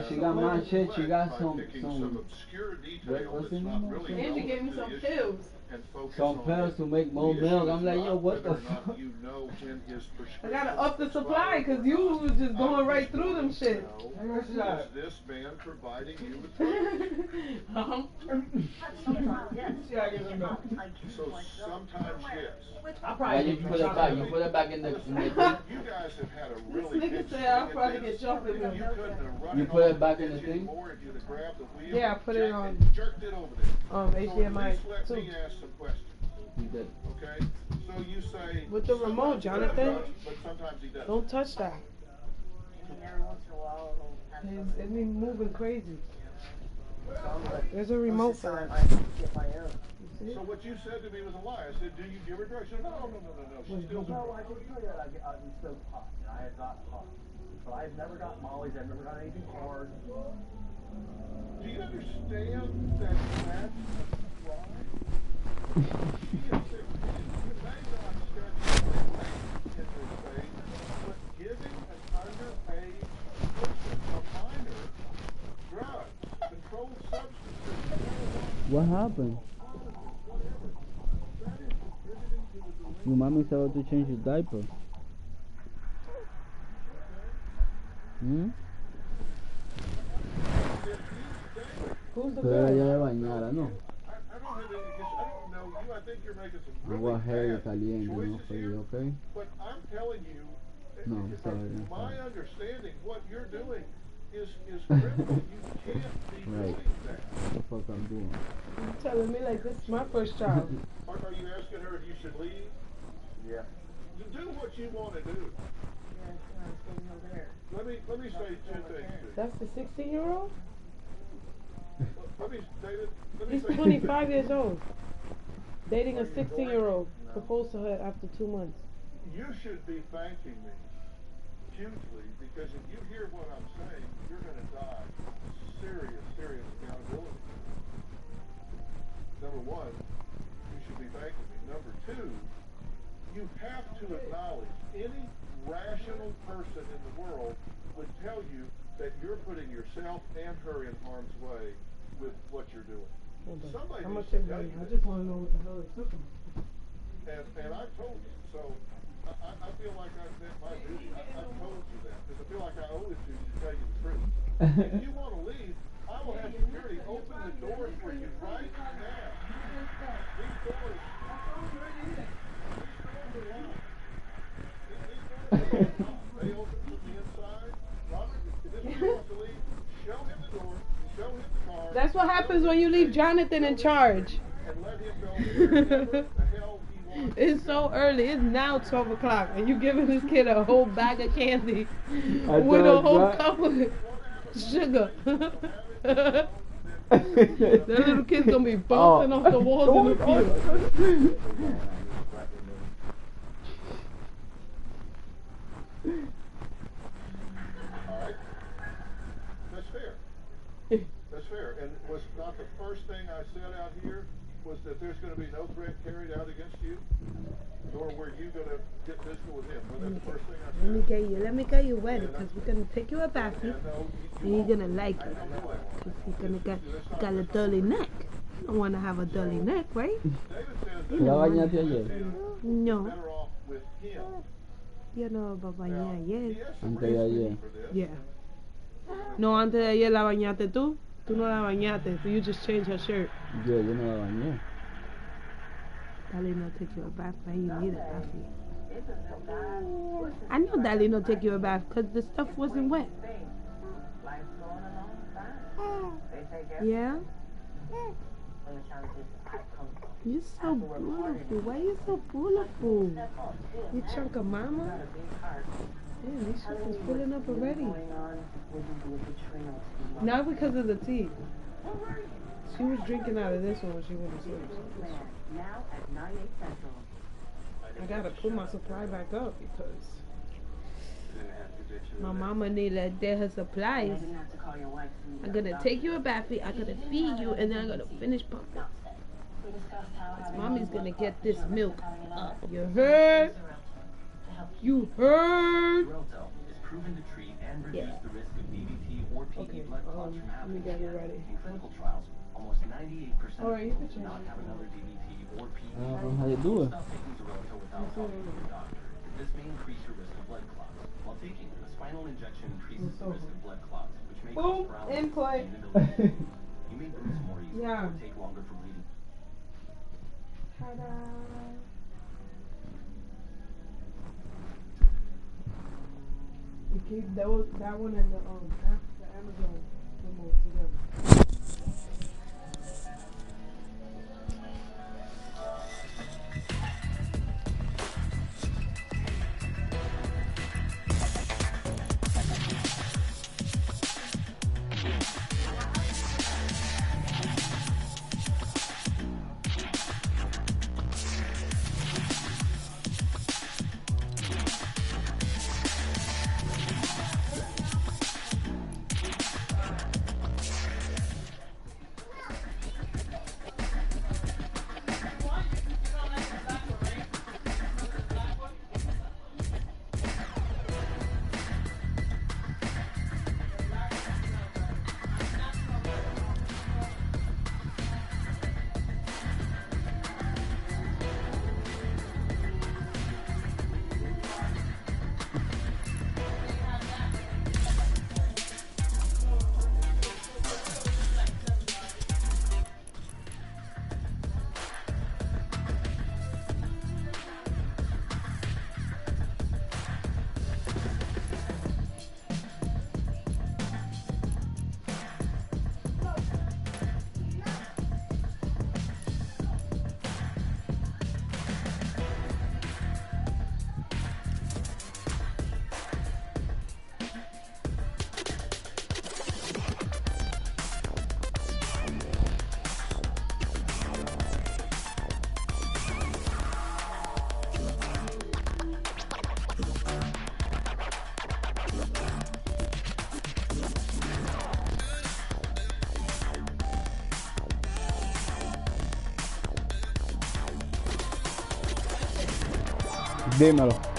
She got my shit. She got By some picking obscure detail what's that's in not there? really And you gave me relevant some to the issue pills. and focus some on pills it. to make more The issue milk. is I'm like, not yo, what the whether or not fuck? you know when his I prescription gotta up the is supply expired. because you was just going right through them shit. Is this man providing you with drugs? So sometimes yes. Why you put it back? You put it back in the thing? You guys have had a really This nigga big said I'll swing at probably this. get chocolate If milk. you couldn't have run You it put it over back in the and thing? more, if you'd have grabbed the wheel, Yeah, I put it jacked on. jerked it over there. So at HDMI least let too. me ask some questions. You did. Okay? So you say With the remote, sometimes he does Jonathan. drugs, but sometimes he doesn't. Don't touch that. Every once in a while, he'll have It's me moving crazy. There's a remote for that. I can get my own. So what you said to me was a lie. I said, do you give her drugs? She said, no. She still No, I can tell you that we smoked pot, and I have got pot. But I've never got mollies, I've never got anything hard. Do you understand that that's a lie? She is 16. You may not stretch in this phase, but giving an underage person, a minor, drugs, controlled substances, What happened? Your mommy said to change your diaper. Hmm? Who's the Pero ella girl? le bañara, ¿no? I don't have any, I don't know you. I think you're making some really Agua heavy bad caliente, no choices frío, here. okay? But I'm telling you, No, I'm sorry, I'm my sorry. understanding, what you're doing is criminal. You can't be Right. doing that. What the fuck I'm doing? You telling me like this is my first child. Are you asking her if you should leave? Yeah. Do what you want to do. Yeah, it's when I was getting over there. Let me say two things to you. That's the 16-year-old? Let me, David, let me He's say 25 years old. Dating a 16-year-old. No, proposed to her after 2 months. You should be thanking me hugely, because if you hear what I'm saying, you're going to die serious accountability. Number one, you should be thanking me. Number two, you have to acknowledge any rational person in the world would tell you that you're putting yourself and her in harm's way with what you're doing. Somebody needs to tell you I that. just want to know what the hell it took him. And I've told you, so I feel like I've met my duty. I've told you that, because I feel like I owe it to you to tell you the truth. If you want to leave, I will have security open the doors for you right now. These doors are locked. They open from the inside. Robert, if this man wants to leave, show him the door, show him the car. That's what happens when you leave Jonathan in charge. And let him go wherever the hell he wants. It's so early. It's now 12 o'clock, and you giving this kid a whole bag of candy with a whole cup of sugar. That little kid's gonna be bouncing off the walls in the field. Alright. That's fair. That's fair. And was not the first thing I said out here was that there's going to be no threat carried out against you, nor were you going to get physical with him. Was that the first thing I said? Let me get you ready, because we're gonna take you a bath, and you're gonna like it, because you're gonna got a dully neck. You don't want to have a dully neck, right? ¿La bañaste ayer? No. Yo no me bañé ayer. Antes de ayer. Yeah. No, antes de ayer la bañaste tú. Tú no la bañaste. So you just changed her shirt. Yo no la bañé. Darlene will take you a bath, but you need a bath. I know Darlene will take you a bath because the stuff wasn't wet. Yeah? You're so beautiful. Why are you so beautiful? You chunk of mama? Damn, these shit is pulling up already. Not because of the tea. She was drinking out of this one when she went to sleep. I gotta put my supply back up because my mama need to get her supplies. I'm gonna take you a bathie, I'm gonna feed you, and then I'm gonna finish pumping. Mommy's gonna get this milk up. You heard? You heard? Is proven to treat and reduce the risk of DVT or PE blood clots from happening. In clinical trials, almost 98% of people do not have another DVT or PE. How you do it? Stop taking Xarelto without talking to your doctor. This may increase your risk of blood clots. While taking a spinal injection increases the risk of blood clots, which may cause paralysis and inability. You may bruise more easily or take longer for bleeding. Ta-da! You keep that one and the Amazon remote together. Dímelo.